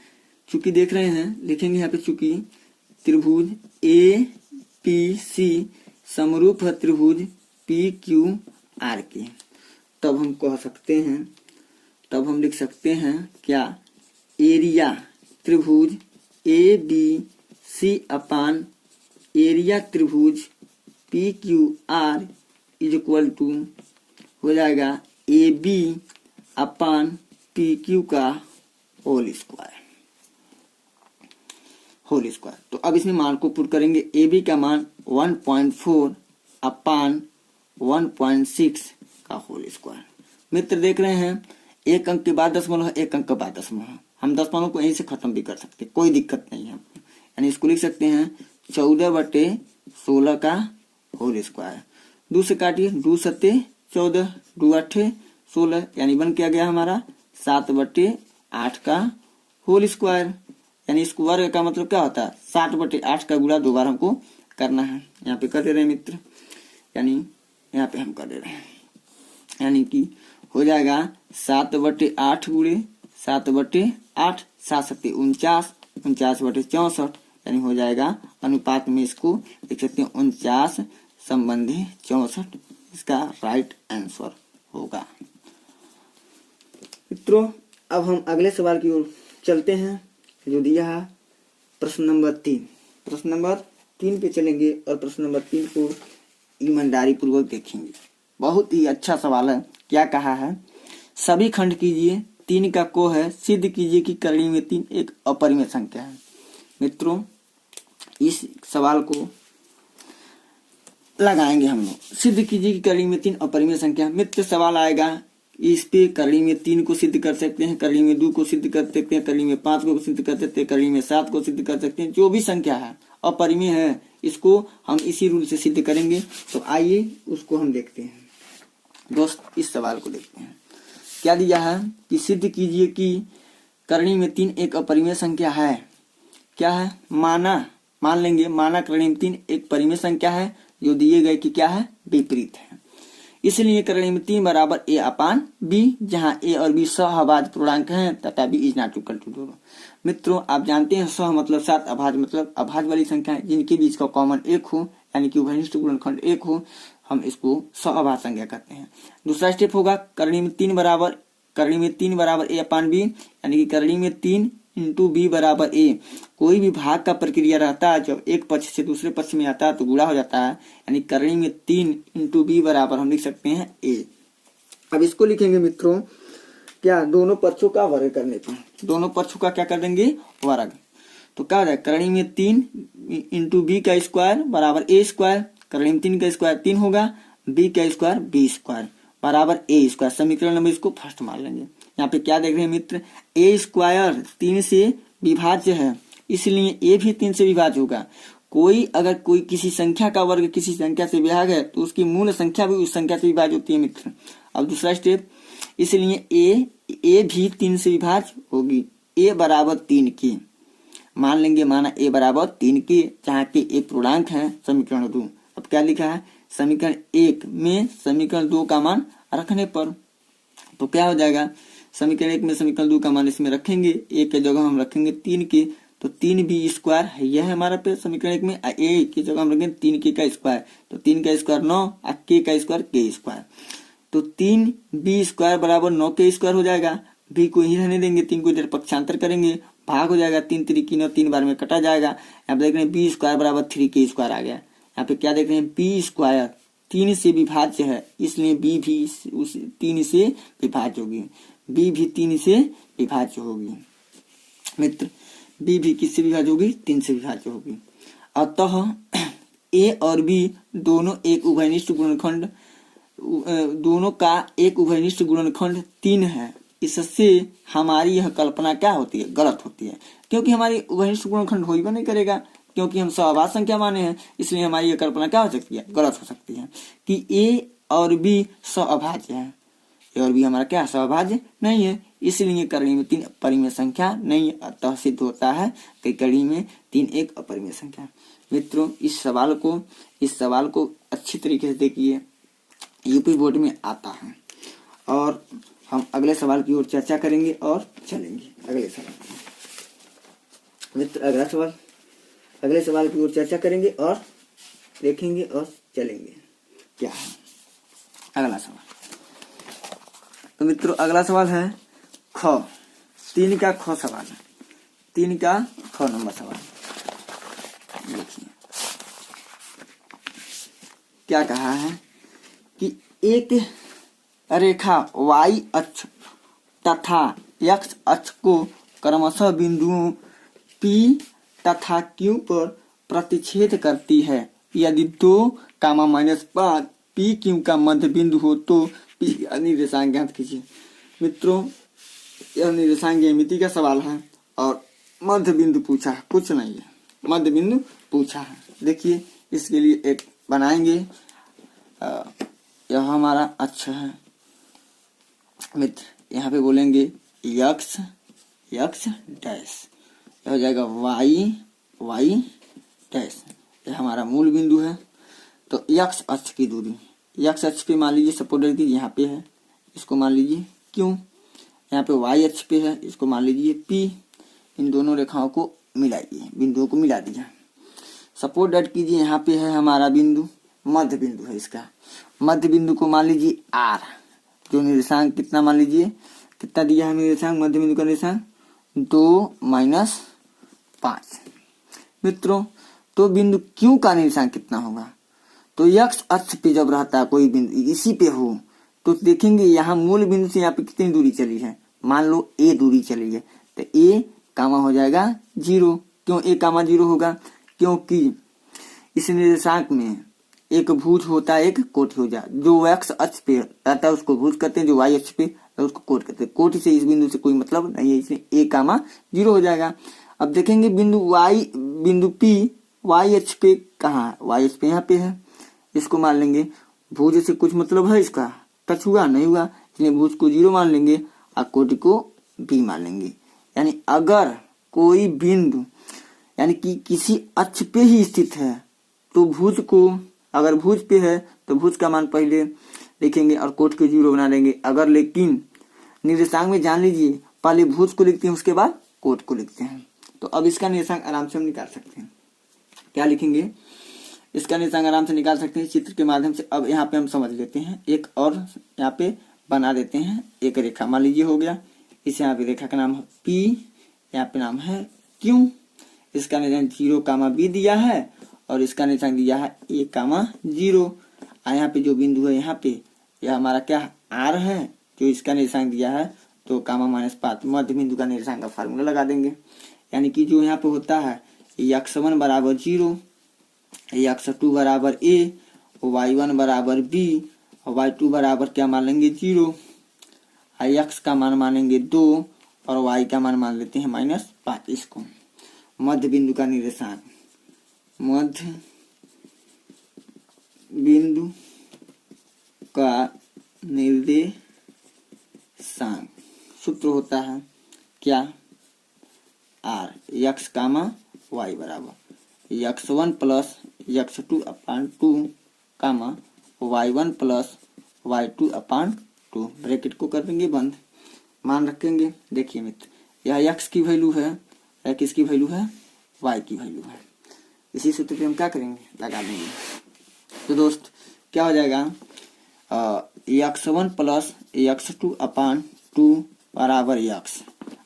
चूंकि देख रहे हैं, लिखेंगे यहाँ पे चूंकि त्रिभुज ABC समरूप है त्रिभुज PQR के, तब हम कह सकते हैं, तब हम लिख सकते हैं क्या, एरिया त्रिभुज ABC अपान एरिया त्रिभुज PQR इज इक्वल टू हो जाएगा AB अपान PQ का होल स्क्वायर। तो अब इसमें मान को पुट करेंगे। AB का मान 1.4 अपान 1.6 का होल स्क्वायर। मित्र देख रहे हैं, एक अंक के बाद दशमलव है, एक अंक के बाद दशमलव है। हम दशमलव को यहीं से खत्म भी कर सकते, कोई दिक्कत नहीं है। यानी इसको लिख सकते हैं 14/4 16 का होल स्क्वायर। 2 से काटिए, 2 सत्ते 14, 2 अट्ठे 16, यानी बन क्या गया हमारा 7/8 का होल स्क्वायर। यानी स्क्वायर का मतलब क्या होता है 7/8 का गुणा 2 बार हमको करना है। यहाँ पे कर दे रहे हैं मित्र, यानी यहाँ पे हम कर दे रहे हैं, यानी कि हो जाएगा 7/8 गुणे 7/8, 7 सत्ते 49, 49/64, यानी हो जाएगा अनुपात में इसको देख सकते हैं 49/64 इसका राइट आंसर होगा। मित्रों अब हम अगले सवाल की ओर चलते हैं जो दिया है प्रश्न नंबर 3। प्रश्न नंबर 3 पे चलेंगे और प्रश्न नंबर 3 को ईमानदारी पूर्वक देखेंगे। बहुत ही अच्छा सवाल है। क्या कहा है, सभी खंड कीजिए 3 का को है, सिद्ध कीजिए कि करणी में 3 एक अपरिमेय संख्या है। मित्रों इस सवाल को लगाएंगे हम लोग, सिद्ध कीजिए कि करणी में 3 अपरिमेय संख्या। मित्र सवाल आएगा इस पे करणी में 3 को सिद्ध कर सकते हैं, करणी में 2 को सिद्ध कर सकते हैं, करणी में 5 को सिद्ध कर सकते हैं, करणी में 7 को सिद्ध कर सकते हैं। जो भी संख्या है अपरिमेय है इसको हम इसी रूल से सिद्ध करेंगे। तो आइए उसको हम देखते हैं। दोस्त इस सवाल को देखते हैं। क्या दिया है कि सिद्ध कीजिए कि करणी में 3 एक अपरिमेय संख्या है। क्या है, मान लेंगे माना करणी में 3 एक परिमेय संख्या है जो दिए गए कि क्या है विपरीत है। इसलिए करणी में 3 बराबर a/b, जहां a और b सहअभाज्य पूर्णांक हैं तथा b is not equal to 2। मित्रों आप जानते हैं सह मतलब साथ, अभाज्य मतलब अभाज्य वाली संख्या है जिनके बीच का कॉमन 1 हो, यानी कि उभयनिष्ठ गुणनखंड 1 हो, हम इसको सहअभाज्य संख्या कहते हैं। दूसरा स्टेप होगा करणी में 3 बराबर a/b, यानी कि करणी में 3 इंटू बी बराबर a। कोई भी भाग का प्रक्रिया रहता है जब एक पक्ष से दूसरे पक्ष में आता है तो गुणा हो जाता है, यानी करणी में 3 इंटू बी बराबर हम लिख सकते हैं a। अब इसको लिखेंगे मित्रों क्या, दोनों पक्षों का वर्ग करने पर, दोनों पक्षों का क्या कर देंगे वर्ग। तो क्या हो जाएगा करणी में 3 इंटू बी का स्क्वायर बराबर a स्क्वायर। करणी में 3 का स्क्वायर 3 होगा, b का स्क्वायर b स्क्वायर बराबर a स्क्वायर। समीकरण नंबर इसको फर्स्ट मान लेंगे। यहाँ पे क्या देख रहे हैं मित्र, a स्क्वायर 3 से विभाज्य है, इसलिए a भी 3 से विभाज्य होगा। अगर कोई किसी संख्या का वर्ग किसी संख्या से विभाज्य है तो उसकी मूल संख्या भी उस संख्या से विभाज्य होती है मित्र। अब दूसरा स्टेप, इसलिए a भी 3 से विभाज्य होगी, a बराबर 3 की मान लेंगे, माना a बराबर 3 की, जहाँ के a पूर्णांक है समीकरण 2। अब क्या लिखा है, समीकरण 1 में समीकरण 2 का मान रखने पर तो क्या हो जाएगा, समीकरण 1 में समीकरण 2 का मान इसमें रखेंगे, a के जगह हम रखेंगे 3 के, तो 3b स्क्वायर है यह है हमारा पे समीकरण 1 में। a की जगह हम रखेंगे 3k का स्क्वायर, तो 3 का स्क्वायर 9 और k का स्क्वायर k स्क्वायर, तो 3b स्क्वायर बराबर 9k स्क्वायर हो जाएगा। b को ही रहने देंगे, 3 को इधर पक्षांतर करेंगे, भाग हो जाएगा, 3 3 9 3 बार में कटा जाएगा। यहाँ पे देख रहे हैं b स्क्वायर बराबर 3k स्क्वायर आ गया। यहाँ पे क्या देख रहे हैं, b स्क्वायर 3 से विभाज्य है, इसलिए b भी उस 3 से विभाज्य होगी, b भी 3 से विभाज्य होगी। मित्र b भी किससे विभाज्य होगी, 3 से विभाज्य होगी। अतः a और b दोनों एक उभयनिष्ठ गुणनखंड, दोनों का एक उभयनिष्ठ गुणनखंड 3 है। इससे हमारी यह कल्पना क्या होती है, गलत होती है, क्योंकि हमारी उभयनिष्ठ गुणनखंड हो ही नहीं करेगा, क्योंकि हम सहअभाज्य संख्या माने हैं, इसलिए हमारी यह कल्पना क्या हो सकती है, गलत हो सकती है कि a और b सहअभाज्य है। a और b हमारा क्या सहअभाज्य नहीं है, इसलिए करणी में 3 अपरिमेय संख्या नहीं, अतः सिद्ध होता है कि करणी में 3 एक अपरिमेय संख्या। मित्रों इस सवाल को अच्छी तरीके से देखिए, यूपी बोर्ड में आता है। और हम अगले सवाल की ओर चर्चा करेंगे और चलेंगे अगले सवाल मित्र। अगले सवाल की ओर चर्चा करेंगे और देखेंगे और चलेंगे क्या है अगला सवाल। तो मित्रों अगला सवाल है ख, 3 का ख सवाल है, 3 का ख नंबर सवाल। देखिए क्या कहा है कि एक रेखा y अक्ष तथा x अक्ष को क्रमशः बिंदुओं P तथा Q पर प्रतिच्छेद करती है। यदि 2,-5 PQ का मध्य बिंदु हो तो P निर्देशांक ज्ञात कीजिए। मित्रों यह निर्देशांक ज्यामिति का सवाल है और मध्य बिंदु पूछा है, कुछ नहीं है, मध्य बिंदु पूछा है। देखिए इसके लिए एक बनाएंगे। यह हमारा अच्छा है मित्र, यहाँ पे बोलेंगे यक्स यक्स डैश, यह हो जाएगा वाई वाई डैश, यह हमारा मूल बिंदु है। तो यक्स अक्ष की दूरी, यक्स अक्ष पे मान लीजिए सपोर्ट की यहाँ पे है, इसको मान लीजिए क्यों, यहाँ पे वाई अक्ष पे है, इसको मान लीजिए पी। इन दोनों रेखाओं को मिलाइए, बिंदुओं को मिला दिया। सपोर्ट डट कीजिए, यहाँ पे है हमारा बिंदु, मध्य बिंदु है इसका, मध्य बिंदु को मान लीजिए आर, जो निर्देशांक कितना मान लीजिए, कितना दिया है निर्देशांक, मध्य बिंदु का निर्देशांक 2-5। मित्रों तो बिंदु क्यू का निर्देशांक कितना होगा, तो यक्स अक्ष पे जब रहता है कोई बिंदु इसी पे हो तो देखेंगे यहाँ मूल बिंदु से यहाँ पे कितनी दूरी चली है, मान लो ए दूरी चली है, तो ए कामा हो जाएगा 0। क्यों ए कामा 0 होगा, क्योंकि इस निर्देशांक में एक भुज होता है एक कोटि हो जाए, जो एक्स अक्ष पे रहता है उसको भुज कहते हैं, जो वाई अक्ष पे उसको कोटि कहते हैं। कोटि से इस बिंदु से कोई मतलब नहीं है, इसलिए ए कामा 0 हो जाएगा। अब देखेंगे बिंदु पी वाई अक्ष पे कहाँ है, वाई अक्ष पे यहाँ पे है, इसको मान लेंगे भुज से कुछ मतलब है इसका, टच हुआ नहीं हुआ, इसलिए भुज को 0 मान लेंगे और कोटि को बी मान लेंगे। यानी अगर कोई बिंदु यानी कि किसी अक्ष पे ही स्थित है तो भुज को, अगर भुज पे है तो भुज का मान पहले लिखेंगे और कोटि को 0 बना लेंगे। अगर लेकिन निर्देशांक में जान लीजिए पहले भुज को लिखते हैं उसके बाद कोटि को लिखते हैं। तो अब इसका निर्देशांक आराम से हम निकाल सकते हैं, क्या लिखेंगे, इसका निर्देशांक आराम से निकाल सकते हैं चित्र के माध्यम से। अब यहाँ पे हम समझ लेते हैं, एक और यहाँ पे बना देते हैं, एक रेखा मान लीजिए हो गया, इस यहाँ पे रेखा का नाम है पी, यहाँ पे नाम है क्यू, इसका निर्देशांक 0,b दिया है और इसका निर्देशांक दिया है a,0। यहाँ पे जो बिंदु है यहाँ पे यह हमारा क्या आर है, जो इसका निर्देशांक दिया है तो (-5 मध्य बिंदु का निर्देशांक का फार्मूला लगा देंगे। यानी कि जो यहाँ पे होता है x1 बराबर 0, x2 बराबर a, y1 बराबर b और y2 बराबर क्या मान लेंगे 0, x का मान मानेंगे 2 और y का मान मान लेते हैं -5। इसको मध्य बिंदु का निर्देशांक, मध्य बिंदु का निर्देशांक सूत्र होता है क्या, r x कामा y बराबर x1 प्लस x2 अपान 2 कामा y1 plus y2 upon 2, bracket को कर देंगे बंद, मान रखेंगे। देखिए मित्र यह x की वैल्यू है, यह किसकी वैल्यू है, y की वैल्यू है। इसी सूत्र पे हम क्या करेंगे, लगा देंगे। तो दोस्त क्या हो जाएगा, x1 प्लस x2 अपान 2 बराबर x।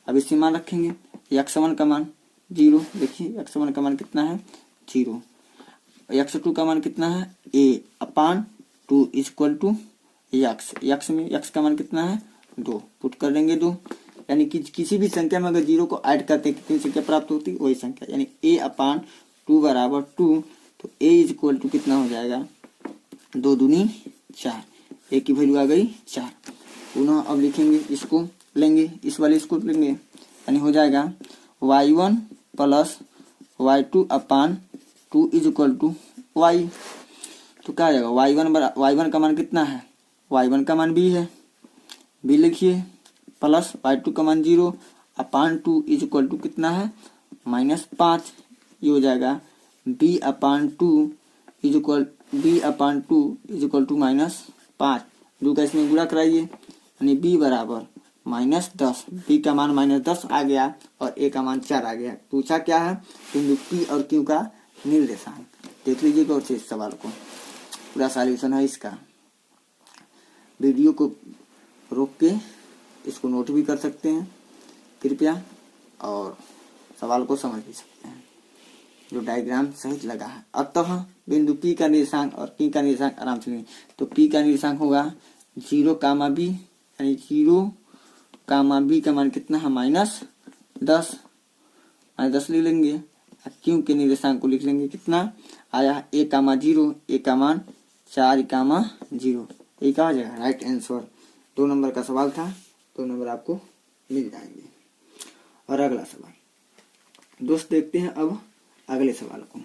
अब इसी मान रखेंगे, x1 का मान 0, देखिए x1 का मान कितना है 0, x2 का मान कितना है a upon 2 equal to x में x का मान कितना है 2, पुट कर देंगे 2। यानी कि किसी भी संख्या में अगर 0 को ऐड करते हैं कितनी संख्या प्राप्त होती है, वही संख्या, यानी a अपान 2 बराबर 2, तो a इक्वल टू कितना हो जाएगा 2 दूनी 4, a की वैल्यू आ गई 4। पुनः अब लिखेंगे, इसको लेंगे, इस वाले इसको लेंगे, यानी हो जाएगा y1 plus y2 upon 2 equal to y। तो क्या आ जाएगा, y1 का मान कितना है, y1 का मान b है, b लिखिए, प्लस y2 का मान 0 अपान 2 इक्वल टू कितना है -5। ये हो जाएगा b अपान 2 इक्वल टू -5, 2 का इसमें गुणा कराइए, यानी b बराबर -10, b का मान -10 आ गया और a का मान 4 आ गया। पूछा क्या है, बिंदु p और q का निर्देशांक। देख लीजिए गौर से इस सवाल को, पूरा सॉल्यूशन है इसका। वीडियो को रोक के इसको नोट भी कर सकते हैं कृपया, और सवाल को समझ भी सकते हैं, जो डायग्राम सहित लगा है। अतः बिंदु P का निर्देशांक और Q का निर्देशांक आराम से लेंगे। तो P का निर्देशांक होगा 0,b, यानी 0,b का मान कितना है -10 ले लेंगे। Q के निर्देशांक को लिख लेंगे, कितना आया a,0, a का मान 4,0। ये क्या हो जाएगा, राइट आंसर। 2 नंबर का सवाल था, 2 नंबर आपको मिल जाएंगे। और अगला सवाल दोस्त देखते हैं अब अगले सवाल को।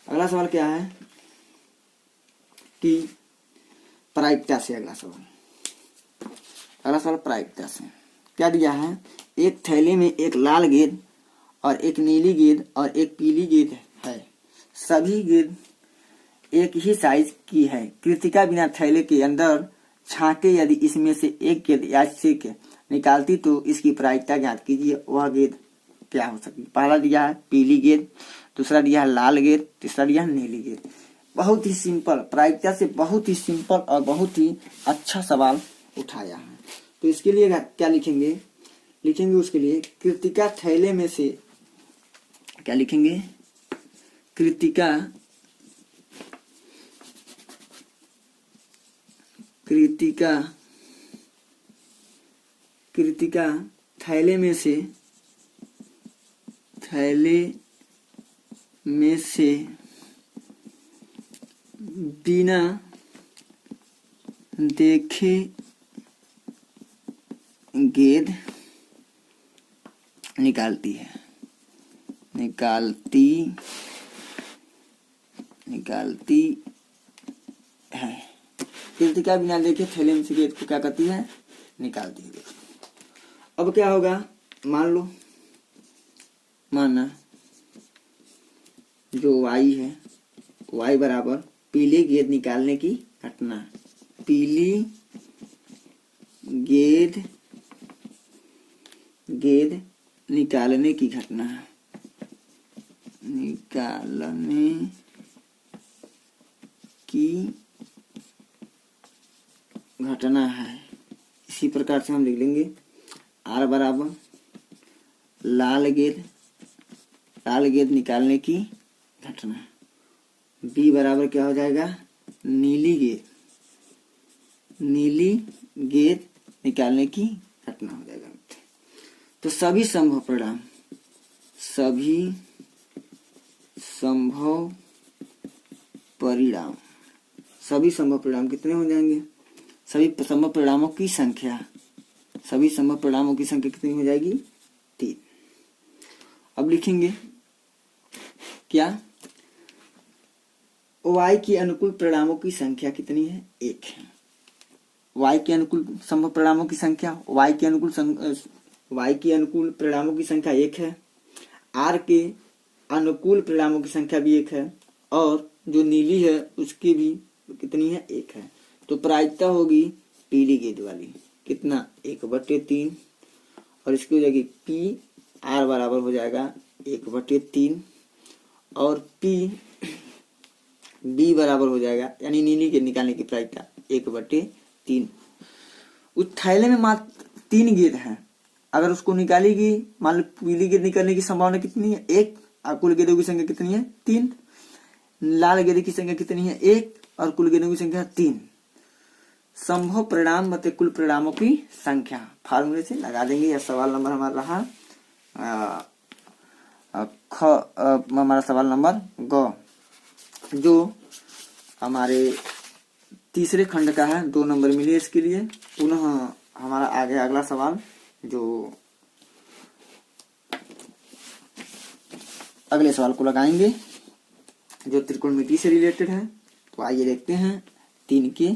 अगला सवाल क्या है कि प्रायिकता से, अगला सवाल प्रायिकता से क्या दिया है, एक थैले में एक लाल गेंद और एक नीली गेंद और एक पीली गेंद है, सभी गेंद एक ही साइज की है। कृतिका बिना थैले के अंदर छांटे यदि इसमें से एक गेंद यादृच्छिक निकालती तो इसकी प्रायिकता ज्ञात कीजिए। वह गेंद क्या हो सकती है। पहला दिया है पीली गेंद, दूसरा दिया है लाल गेंद, तीसरा दिया है नीली गेंद। बहुत ही सिंपल, प्रायिकता से बहुत ही सिंपल और बहुत ही अच्छा सवाल उठाया है। तो इसके लिए क्या लिखेंगे, उसके लिए कृतिका थैले में से, क्या लिखेंगे, कृतिका थैले में से बिना देखे गेंद निकालती है। कृतिका बिना देखे थैले में से गेंद को क्या करती है, निकालती है। अब क्या होगा, माना जो y है, y बराबर पीली गेंद निकालने की घटना, पीली गेंद निकालने की घटना है। इसी प्रकार से हम लिख लेंगे r बराबर लाल गेंद निकालने की घटना, b बराबर क्या हो जाएगा, नीली गेंद निकालने की घटना हो जाएगा। तो सभी संभव परिणाम कितने हो जाएंगे, सभी संभव परिणामों की संख्या कितनी हो जाएगी, 3। अब लिखेंगे क्या, y के अनुकूल परिणामों की संख्या कितनी है, 1 है। y के अनुकूल संभव परिणामों की संख्या, y के अनुकूल परिणामों की संख्या 1 है। r के अनुकूल परिणामों की संख्या भी 1 है, और जो नीली है उसकी भी कितनी है, 1 है। तो प्रायिकता होगी पीली गेंद वाली, कितना, 1/3, और इसकी हो जाएगी p, r बराबर हो जाएगा 1/3, और p b बराबर हो जाएगा, यानी नीली गेंद निकालने की प्रायिकता 1/3। उस थैले में मात्र 3 गेंद है, अगर उसको निकालेगी, मान लो पीली गेंद निकलने की संभावना कितनी है, 1, और कुल गेंदों की संख्या कितनी है, 3। लाल गेंद की संख्या कितनी है, 1, और कुल गेंदों की संख्या 3। संभव परिणाम मतलब कुल परिणामों की संख्या फार्मूले से लगा देंगे। यह सवाल नंबर हमारा रहा हमारा सवाल नंबर ग, जो हमारे तीसरे खंड का है। 2 नंबर मिले इसके लिए। पुनः हमारा आगे अगला सवाल जो अगले सवाल को लगाएंगे, जो त्रिकोणमिति से रिलेटेड है। तो आइए देखते हैं 3 के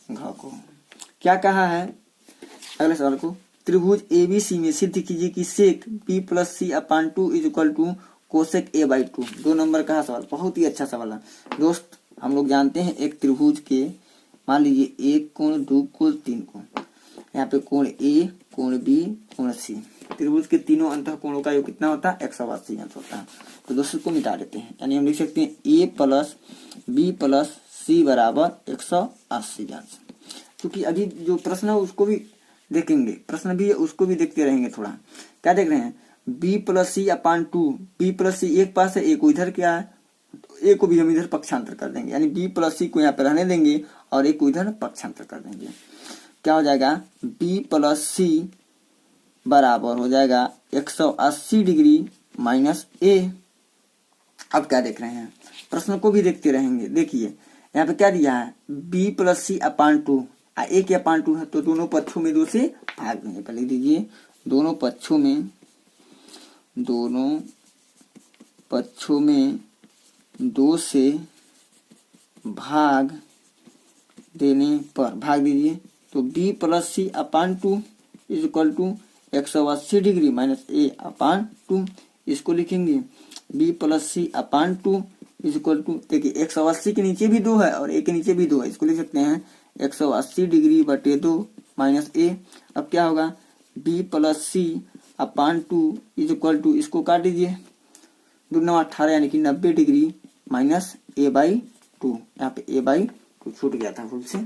घ को क्या कहा है। अगले सवाल को, त्रिभुज ABC में सिद्ध कीजिए कि सेक B+C/2 = कोसेक A/2। 2 नंबर का सवाल, बहुत ही अच्छा सवाल है दोस्त। हम लोग जानते हैं एक त्रिभुज के, मान लीजिए 1 कोण, 2 कोण, 3 कोण, यहाँ पे कोण A, कोण B, कोण C। त्रिभुज के तीनों अंतः कोणों का योग कितना होता है, 180 अंश होता है। तो दोस्तों को मिटा देते हैं, यानी हम लिख सकते हैं A + B + C बराबर 180 अंश। क्योंकि अभी जो प्रश्न है उसको भी देखेंगे, प्रश्न भी है उसको भी देखते रहेंगे। थोड़ा क्या देख रहे हैं, B+C/2, B+C एक पास है, एक इधर क्या है, ए को भी हम इधर पक्षांतर कर देंगे, यानी B+C को यहाँ पे रहने देंगे और एक को इधर पक्षांतर कर देंगे। क्या हो जाएगा, B+C बराबर हो जाएगा 180 डिग्री माइनस A। अब क्या देख रहे हैं, प्रश्न को भी देखते रहेंगे। देखिए यहाँ पे क्या दिया है, B+C/2, एक या 2 है, तो दोनों पक्षों में 2 से भाग देंगे। पहले दीजिए दोनों पक्षों में 2 से भाग देने पर भाग दीजिए तो b plus C upon 2 is equal to 180 degree minus a upon 2। इसको लिखेंगे b plus C upon 2 is equal to, देखिए 180 के नीचे भी 2 है और a के नीचे भी 2 है, इसको लिख सकते हैं 180 डिग्री बटे 2 माइनस a। अब क्या होगा b plus C upon 2 is equal to, इसको काट दीजिए 2 9 18 यानी कि 90 डिग्री माइनस a बाई 2। यहाँ पे a बाई 2 छूट गया था भूल से।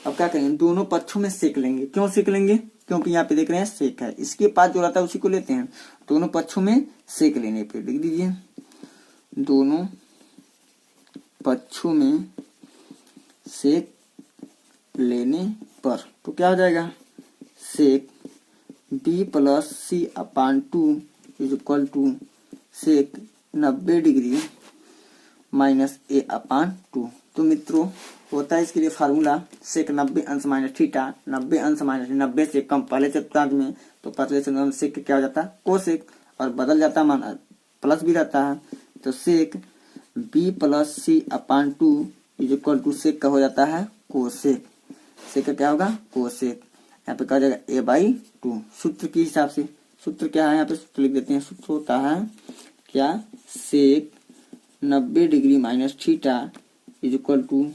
अब क्या करेंगे दोनों पक्षों में सेक लेंगे। क्यों सेक लेंगे? क्योंकि यहाँ पे देख रहे हैं सेक है, इसके पास जो रहता है उसी को लेते हैं। दोनों पक्षों में सेक लेने पे लिख दीजिए दोनों पक्षों में सेक लेने पर तो क्या हो जाएगा sec b plus C upon 2 is equal to sec 90 degree minus a upon 2। तो मित्रों होता है इसके लिए फार्मूला सेक 90 अंश माइनस थीटा, 90 अंश माइनस 90 से कम पहले चतुर्थांश में, तो पतले से सेक क्या हो जाता है कोसेक, और बदल जाता मान प्लस भी रहता है तो sec b plus C upon 2 is equal to sec का हो जाता है कोसेक। सेक का क्या होगा कोसेक। यहाँ पे कहा जाएगा a बाई 2। सूत्र के हिसाब से सूत्र क्या है यहाँ पे सूत्र लिख देते हैं। सूत्र होता है क्या sec 90 degree minus theta is equal to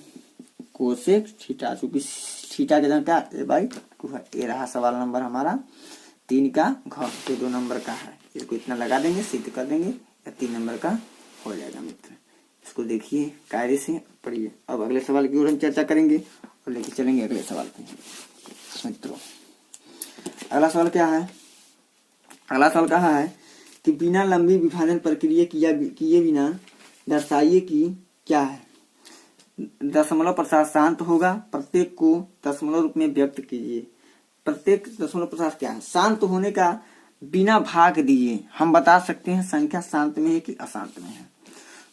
cosec theta, चूंकि थीटा के जगह क्या a बाई 2 है। ये रहा सवाल नंबर हमारा 3 का घ, तो 2 नंबर का है। इसको इतना लगा देंगे सिद्ध कर देंगे या 3 नंबर का हो जाएगा मित्र। इसको देखिए कायदे से पढ़िए। अब अगले सवाल की ओर हम चर्चा करेंगे और लेके चलेंगे अगले सवाल पे मित्रों। अगला सवाल क्या है? अगला सवाल कहा है कि बिना लंबी विभाजन प्रक्रिया किए बिना दर्शाइए कि क्या है। दशमलव प्रसाद शांत होगा, प्रत्येक को दशमलव रूप में व्यक्त कीजिए। प्रत्येक दशमलव प्रसाद क्या है? शांत होने का बिना भाग दिए हम बता सकते हैं संख्या शांत में है कि अशांत में है।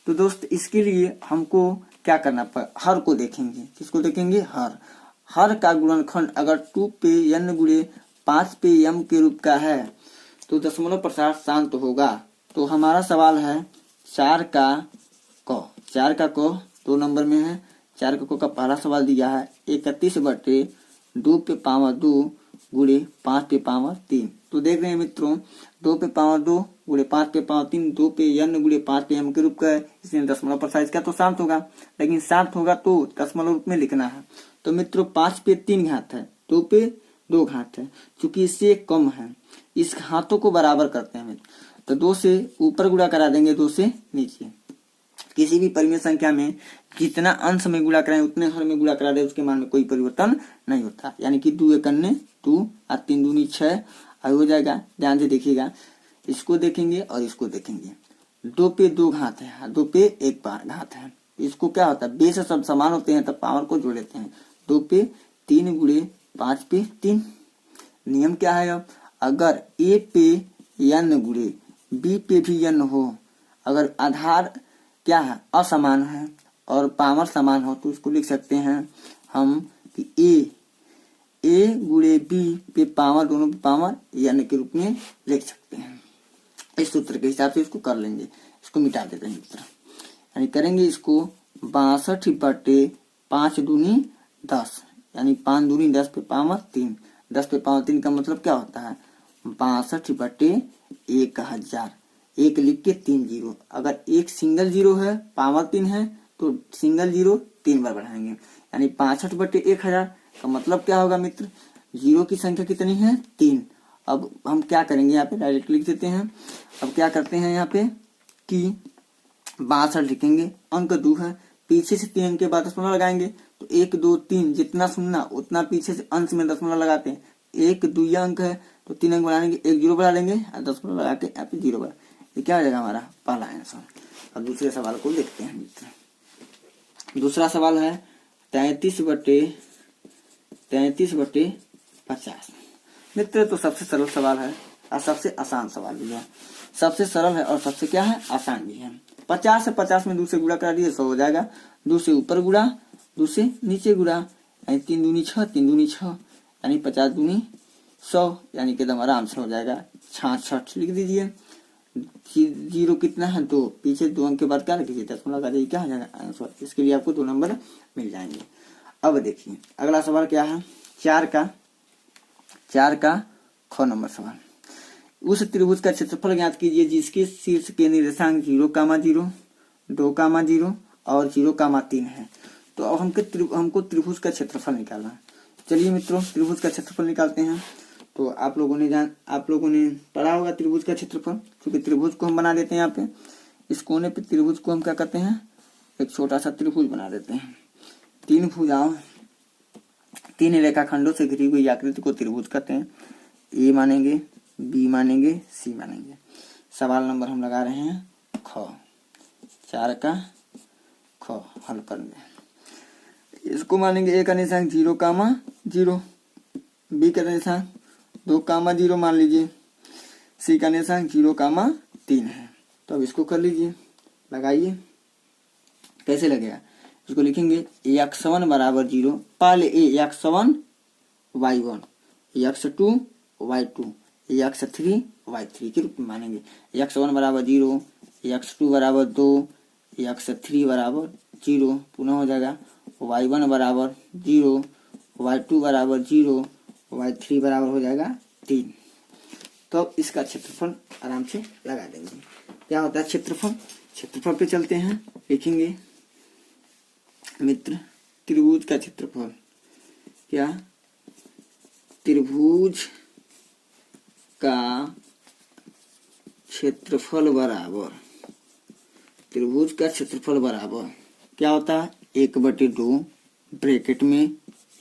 तो दोस्त इसके लिए हमको क्या करना पड़ेगा, हर को देखेंगे। किसको देखेंगे? हर का गुणनखंड अगर 2 पे n गुणे 5 पे m के रूप का है तो दशमलव प्रसाद शांत होगा। तो हमारा सवाल है 4 का क 2 नंबर में है। 4 का क का पहला सवाल दिया है 31 बटे 2 पे पावर 2 गुणे 5 पे पावर 3। तो देख रहे हैं मित्रों 2 पे पावर 2 गुणे 5 पे पावर 3, 2 पे n गुणे 5 पे m के रूप का है, इसलिए दशमलव प्रसाद इसका तो शांत होगा। लेकिन शांत होगा तो दशमलव रूप में लिखना है। तो मित्रों 5 पे 3 घात है, 2 पे 2 घात है, चूंकि इससे कम है इस घातों को बराबर करते हैं मित्र। तो 2 से ऊपर गुणा करा देंगे 2 से नीचे। किसी भी परिमेय संख्या में जितना अंश में गुणा कराएं उतने हर में गुणा करा दे उसके मान में कोई परिवर्तन नहीं होता। यानी कि 2 एक 2 और 3 दूनी 6 हो जाएगा। ध्यान से देखिएगा, इसको देखेंगे और इसको देखेंगे। 2 पे 2 घात है, 2 पे 1 घात है। इसको क्या होता है बेस सब समान होते हैं तब पावर को जोड़ लेते हैं। 2 पे 3 गुणे 5 पे 3। नियम क्या है? अब अगर a पे n गुणे b पे भी n हो, अगर आधार क्या है असमान है और पावर समान हो तो इसको लिख सकते हैं हम कि a गुणे b पे पावर दोनों पे पावर n के रूप में लिख सकते हैं। इस सूत्र के हिसाब से इसको कर लेंगे। इसको मिटा देते हैं मित्र, यानी करेंगे इसको 62 बटे 5 दूनी 10, यानी 5 दूनी 10 पे पावर 3। 10 पे पावर 3 का मतलब क्या होता है 62 बटे 1000। 1 लिख के 3 जीरो। अगर एक सिंगल जीरो है पावर 3 है तो सिंगल जीरो 3 बार बढ़ाएंगे, यानी 65 बटे 1000 का मतलब क्या होगा मित्र? जीरो की संख्या कितनी है 3। अब हम क्या करेंगे यहाँ पे डायरेक्ट लिख देते हैं। अब क्या करते हैं यहाँ पे कि 62 लिखेंगे, अंक 2 है, पीछे से 3 अंक के बाद दशमलव लगाएंगे तो 1 2 3 जितना सुनना उतना पीछे से अंश में दशमलव लगाते हैं। 1 2 अंक है तो 3 अंक बढ़ाएंगे, 1 जीरो बढ़ा लेंगे और दशमलव लगा के यहाँ पे 0 बढ़ा। ये क्या हो जाएगा हमारा पहला आंसर। अब दूसरे सवाल को देखते हैं मित्र। दूसरा सवाल है 33 बटे 50 मित्र। तो सबसे सरल सवाल है और सबसे आसान सवाल भी है। सबसे सरल है और सबसे क्या है आसान भी है। 50 से 50 में 2 से गुणा करा दिए 100 हो जाएगा। 2 से ऊपर गुणा 2 से नीचे गुणा, यानी 3 दूनी 6 3 दूनी 6, यानी 50 दूनी 100, यानी कि एकदम आराम से हो जाएगा। 66 लिख दीजिए। जीरो कितना है 2, पीछे 2 अंक के बाद क्या रखिए दशमलव लगा दीजिए, क्या हो जाएगा आंसर। इसके लिए आपको 2 नंबर मिल जाएंगे। अब देखिए अगला सवाल क्या है, 4 का ख नंबर सवाल। उस त्रिभुज का क्षेत्रफल ज्ञात कीजिए जिसके शीर्ष के निर्देशांक 0,0, 2,0 और 0,3 है। तो अब हमको त्रिभुज का क्षेत्रफल निकालना है। चलिए मित्रों त्रिभुज का क्षेत्रफल निकालते हैं। तो आप लोगों ने पढ़ा होगा त्रिभुज का क्षेत्रफल, क्योंकि त्रिभुज को हम बना देते हैं यहाँ पे, इस कोने पे त्रिभुज को हम क्या करते हैं, एक छोटा सा त्रिभुज बना देते हैं। 3 भुजाओं 3 रेखाखंडों से घिरी हुई आकृति को त्रिभुज कहते हैं। ए मानेंगे, बी मानेंगे, सी मानेंगे। सवाल नंबर हम लगा रहे हैं ख, 4 का ख हल करेंगे। इसको मानेंगे ए का निशान 0,0, बी का निशान 2,0 मान लीजिए, सी का निशान 0,3 है। तो अब इसको कर लीजिए, लगाइए। कैसे लगेगा, इसको लिखेंगे x1 बराबर 0, पहले x1 y1, x2 y2, x3 y3 के रूप में मानेंगे। x1 बराबर 0, x2 बराबर 2, x3 बराबर 0, पुनः हो जाएगा y1 बराबर 0, y2 बराबर 0, y3 बराबर हो जाएगा 3। तो अब इसका क्षेत्रफल आराम से लगा देंगे। क्या होता है क्षेत्रफल पे चलते हैं, लिखेंगे मित्र त्रिभुज का क्षेत्रफल। क्या, त्रिभुज का क्षेत्रफल बराबर, त्रिभुज का क्षेत्रफल बराबर क्या होता है, 1/2 ब्रैकेट में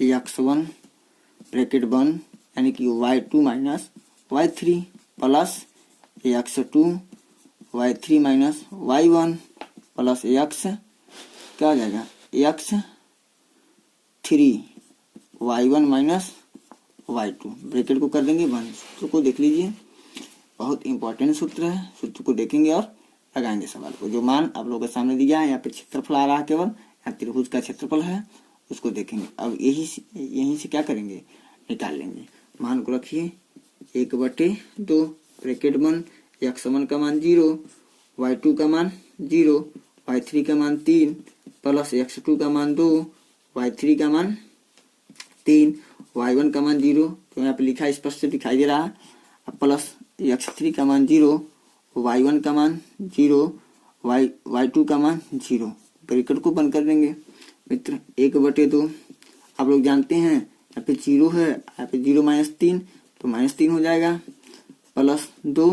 x1 ब्रैकेट बंद यानी कि y2 minus y3 plus x2 y3 minus y1 plus x क्या हो जाएगा x3 y1 minus y2, bracket को कर देंगे बंद। सूत्र को देख लीजिए, बहुत इंपॉर्टेंट सूत्र है। सूत्र को देखेंगे और लगाएंगे सवाल को। जो मान आप लोगों के सामने दिया है, यहाँ पे क्षेत्रफल आ रहा है, केवल यहाँ त्रिभुज का क्षेत्रफल है, उसको देखेंगे। अब यहीं से क्या करेंगे, निकाल लेंगे। मान को रखिए 1/2 ब्रैकेट बंद, x1 का मान 0, y2 का मान 0, y3 का मान 3 प्लस x2 का मान 2, y3 का मान 3, y1 का मान 0, तो यहाँ पे लिखा स्पष्ट दिखाई दे रहा है, प्लस x3 का मान 0, y1 का मान 0, y2 का मान 0। ब्रैकेट को बंद कर देंगे मित्र। 1/2 आप लोग जानते हैं, यहाँ पे 0 है, यहाँ पे 0 माइनस 3, तो माइनस 3 हो जाएगा, प्लस 2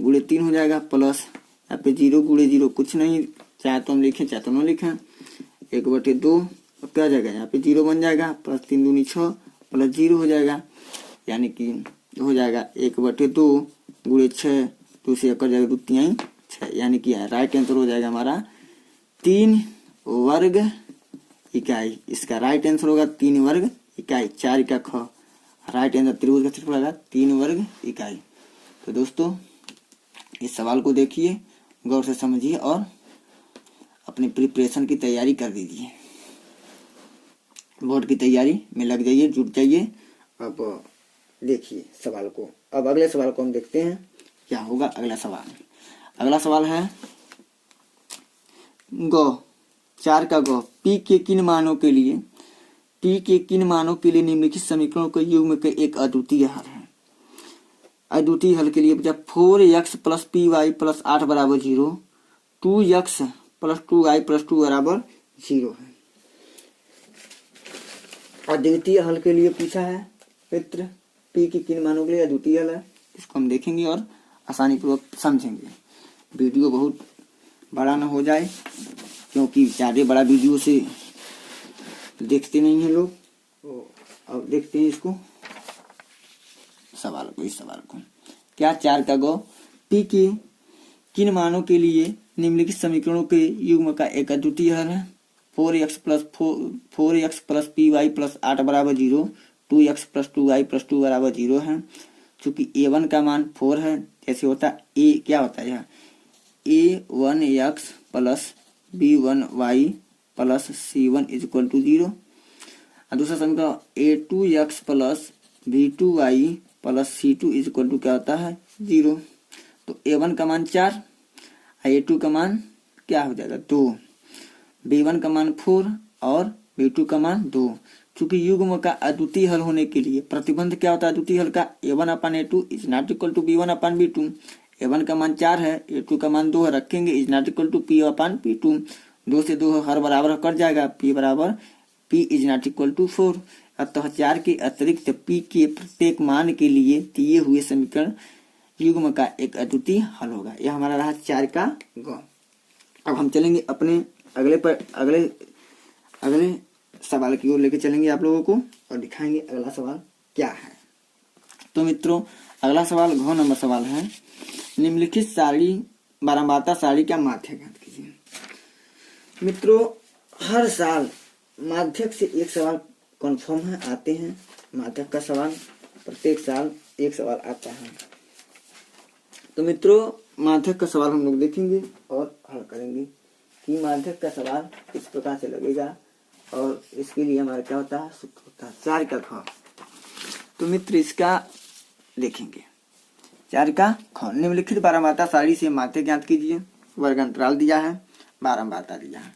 गुणे 3 हो जाएगा, प्लस यहाँ पे 0 गुणे 0 कुछ नहीं, चाहे तो हम लिखें चाहे तो न लिखें। 1/2 अब क्या हो जाएगा, यहाँ पे 0 बन जाएगा, प्लस 3 दूनी 6 प्लस 0 हो जाएगा, यानी कि हो जाएगा 1/2 गुणे 6, 2 से कर जाएगा 2 3 6, यानी कि राइट आंसर हो जाएगा हमारा 3 वर्ग इकाई। इसका राइट आंसर होगा 3 वर्ग इकाई। 4 का ख राइट आंसर त्रिभुज का क्षेत्रफल होगा 3 वर्ग इकाई। तो दोस्तों इस सवाल को देखिए, गौर से समझिए और अपने प्रिपरेशन की तैयारी कर दीजिए। बोर्ड की तैयारी में लग जाइए, जुट जाइए। अब देखिए सवाल को। अब अगले सवाल को हम देखते हैं क्या होगा। अगला सवाल है गौ, 4 का गौ, पी के किन मानों के लिए निम्नलिखित समीकरणों के युग्म के एक अद्वितीय हल है। अद्वितीय हल के लिए जब 4x plus P Y plus 8 बराबर 0, 2x प्लस 2y प्लस 2 बराबर 0 है। अद्वितीय हल के लिए पूछा है मित्र, पी के किन मानों के लिए अद्वितीय हल है, इसको हम देखेंगे और आसानी पूर्वक समझेंगे। वीडियो बहुत बड़ा न हो जाए, क्योंकि ज़्यादा बड़ा वीडियो से देखते नहीं हैं लोग। तो अब देखते हैं इस सवाल को। क्या 4 का गौ, पी के किन मानों के लिए निम्नलिखित समीकरणों के युग्म का एक अद्वितीय हल है। 4x plus P Y plus 8 बराबर 0, 2x प्लस 2y प्लस 2 बराबर 0 है। चूंकि a1 का मान 4 है, जैसे होता है a क्या होता है, a1x plus b1y plus c1 is equal to 0। दूसरा समीकरण a2x plus b2y plus c2 is equal to क्या होता है 0। तो A1 का मान 4, A2 का मान क्या हो जाएगा 2, B1 का मान 4 और B2 का मान 2। चूंकि युग्म का अद्वितीय हल होने के लिए प्रतिबंध क्या होता है अद्वितीय हल का, A1/A2 is not equal to B1/B2। A1 का मान 4 है, A2 का मान 2 है, रखेंगे is not equal to P/P2। 2 से 2 हर बराबर कट जाएगा, P बराबर P is not equal to 4। अतः 4 के अतिरिक्त P के प्रत्येक मान के लिए दिए हुए समीकरण युग्म का एक अद्वितीय हल होगा। यह हमारा रहा 4 का ग। अब हम चलेंगे अपने अगले सवाल की ओर लेके चलेंगे आप लोगों को और दिखाएंगे अगला सवाल क्या है। तो मित्रों अगला सवाल घ नंबर सवाल है, निम्नलिखित सारणी बारंबारता सारणी का माध्यक ज्ञात कीजिए। मित्रों हर साल माध्यक से एक सवाल कन्फर्म है, आते हैं माध्यक का सवाल, प्रत्येक साल एक सवाल आता है। तो मित्रों माध्यक का सवाल हम लोग देखेंगे और हल करेंगे कि माध्यक का सवाल किस प्रकार से लगेगा, और इसके लिए हमारा क्या होता है सूत्र होता है 4 का ख। तो मित्र इसका देखेंगे 4 का ख, निम्नलिखित बारंबारता सारणी से माध्यक ज्ञात कीजिए। वर्ग अंतराल दिया है, बारंबारता दिया है।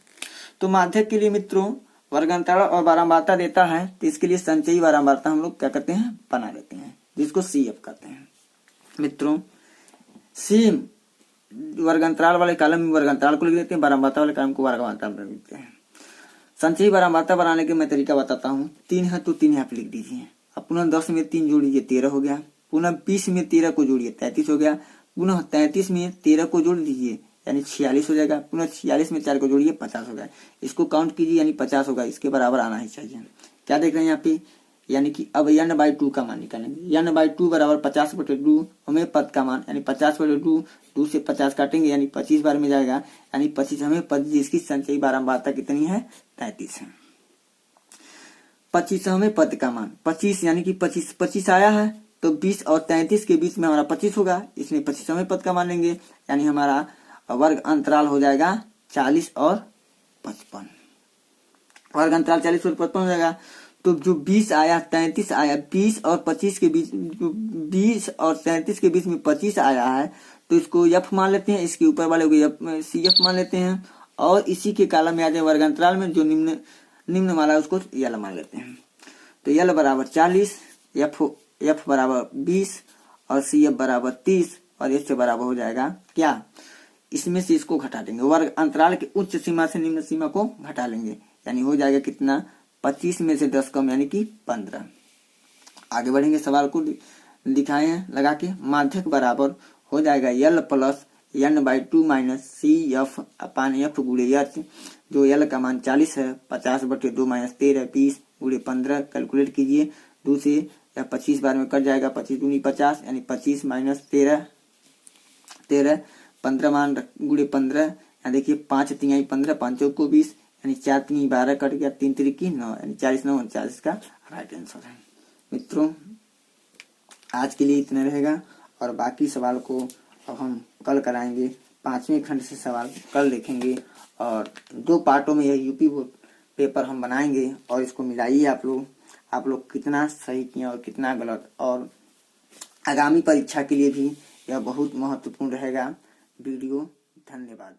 तो माध्यक के लिए मित्रों वर्ग अंतराल और बारंबारता देता है, तो इसके लिए संचयी बारंबारता हम लोग क्या करते हैं बना लेते हैं, जिसको CF कहते हैं। मित्रों सेम वर्ग अंतराल वाले कॉलम में वर्ग अंतराल को लिख देते हैं, बारंबारता वाले कॉलम को वर्ग अंतराल में लिख देते हैं। संचयी बारंबारता बनाने के मैं तरीका बताता हूँ। 3 है तो 3 यहाँ पे लिख दीजिए। अब पुनः 10 में 3 जोड़िए 13 हो गया, पुनः 20 में 13 को जोड़िए 33 हो गया, पुनः 33 में 13 को जोड़ दीजिए यानी 46 हो जाएगा, पुनः 46 में 4 को जोड़िए 50 हो गया। इसको काउंट कीजिए यानी 50 होगा, इसके बराबर आना ही चाहिए। क्या देख रहे हैं यहाँ पे, यानी कि अब n/2 का मान निकालेंगे। n/2 बराबर 50/2, हमें पद का मान यानी 50/2, 2 से 50 काटेंगे यानी 25 बार में जाएगा, यानी 25 हमें पद जिसकी संचयी बारंबारता कितनी है 33 है। 25 हमें पद का मान 25 यानी कि 25 आया है, तो 20 और 33 के बीच में हमारा 25 होगा, इसमें 25 हमें पद का मान लेंगे, यानी हमारा वर्ग अंतराल हो जाएगा 40 और 55। वर्ग अंतराल 40 और 55 हो जाएगा। तो जो 20 आया 33 आया, 20 और 25 के बीच 20 और 33 के बीच में 25 आया है, तो इसको F मान लेते हैं, इसके ऊपर वाले को CF मान लेते हैं, और इसी के कॉलम में आ जाए वर्ग अंतराल में जो निम्न वाला है उसको L मान लेते हैं। तो L बराबर 40, F बराबर 20 और CF बराबर 30, और इससे बराबर हो जाएगा क्या, इसमें से इसको घटा देंगे, वर्ग अंतराल की उच्च सीमा से निम्न सीमा को घटा लेंगे, यानी हो जाएगा कितना 25 में से 10 कम यानी कि 15। आगे बढ़ेंगे, सवाल को दिखाए हैं लगा के। माध्यक बराबर हो जाएगा L plus n/2 minus CF/F गुणे H, जो L का मान 40 है, 50/2 माइनस 13 20 गुणे 15 कैलकुलेट कीजिए, 2 से या 25 बार में कट जाएगा, 25 दूनी 50 यानी 25 माइनस 13 15 मान गुणे 15, यहाँ देखिए 5 तिहाई 15 5 को 20 यानी 4 3 12 कट गया, 3 3 9 यानी 40 9 49 का राइट आंसर है। मित्रों आज के लिए इतना रहेगा, और बाकी सवाल को अब हम कल कराएंगे। 5वें खंड से सवाल कल देखेंगे, और 2 पार्टों में यह यूपी पेपर हम बनाएंगे, और इसको मिलाइए आप लोग कितना सही किया और कितना गलत, और आगामी परीक्षा के लिए भी यह बहुत महत्वपूर्ण रहेगा वीडियो। धन्यवाद।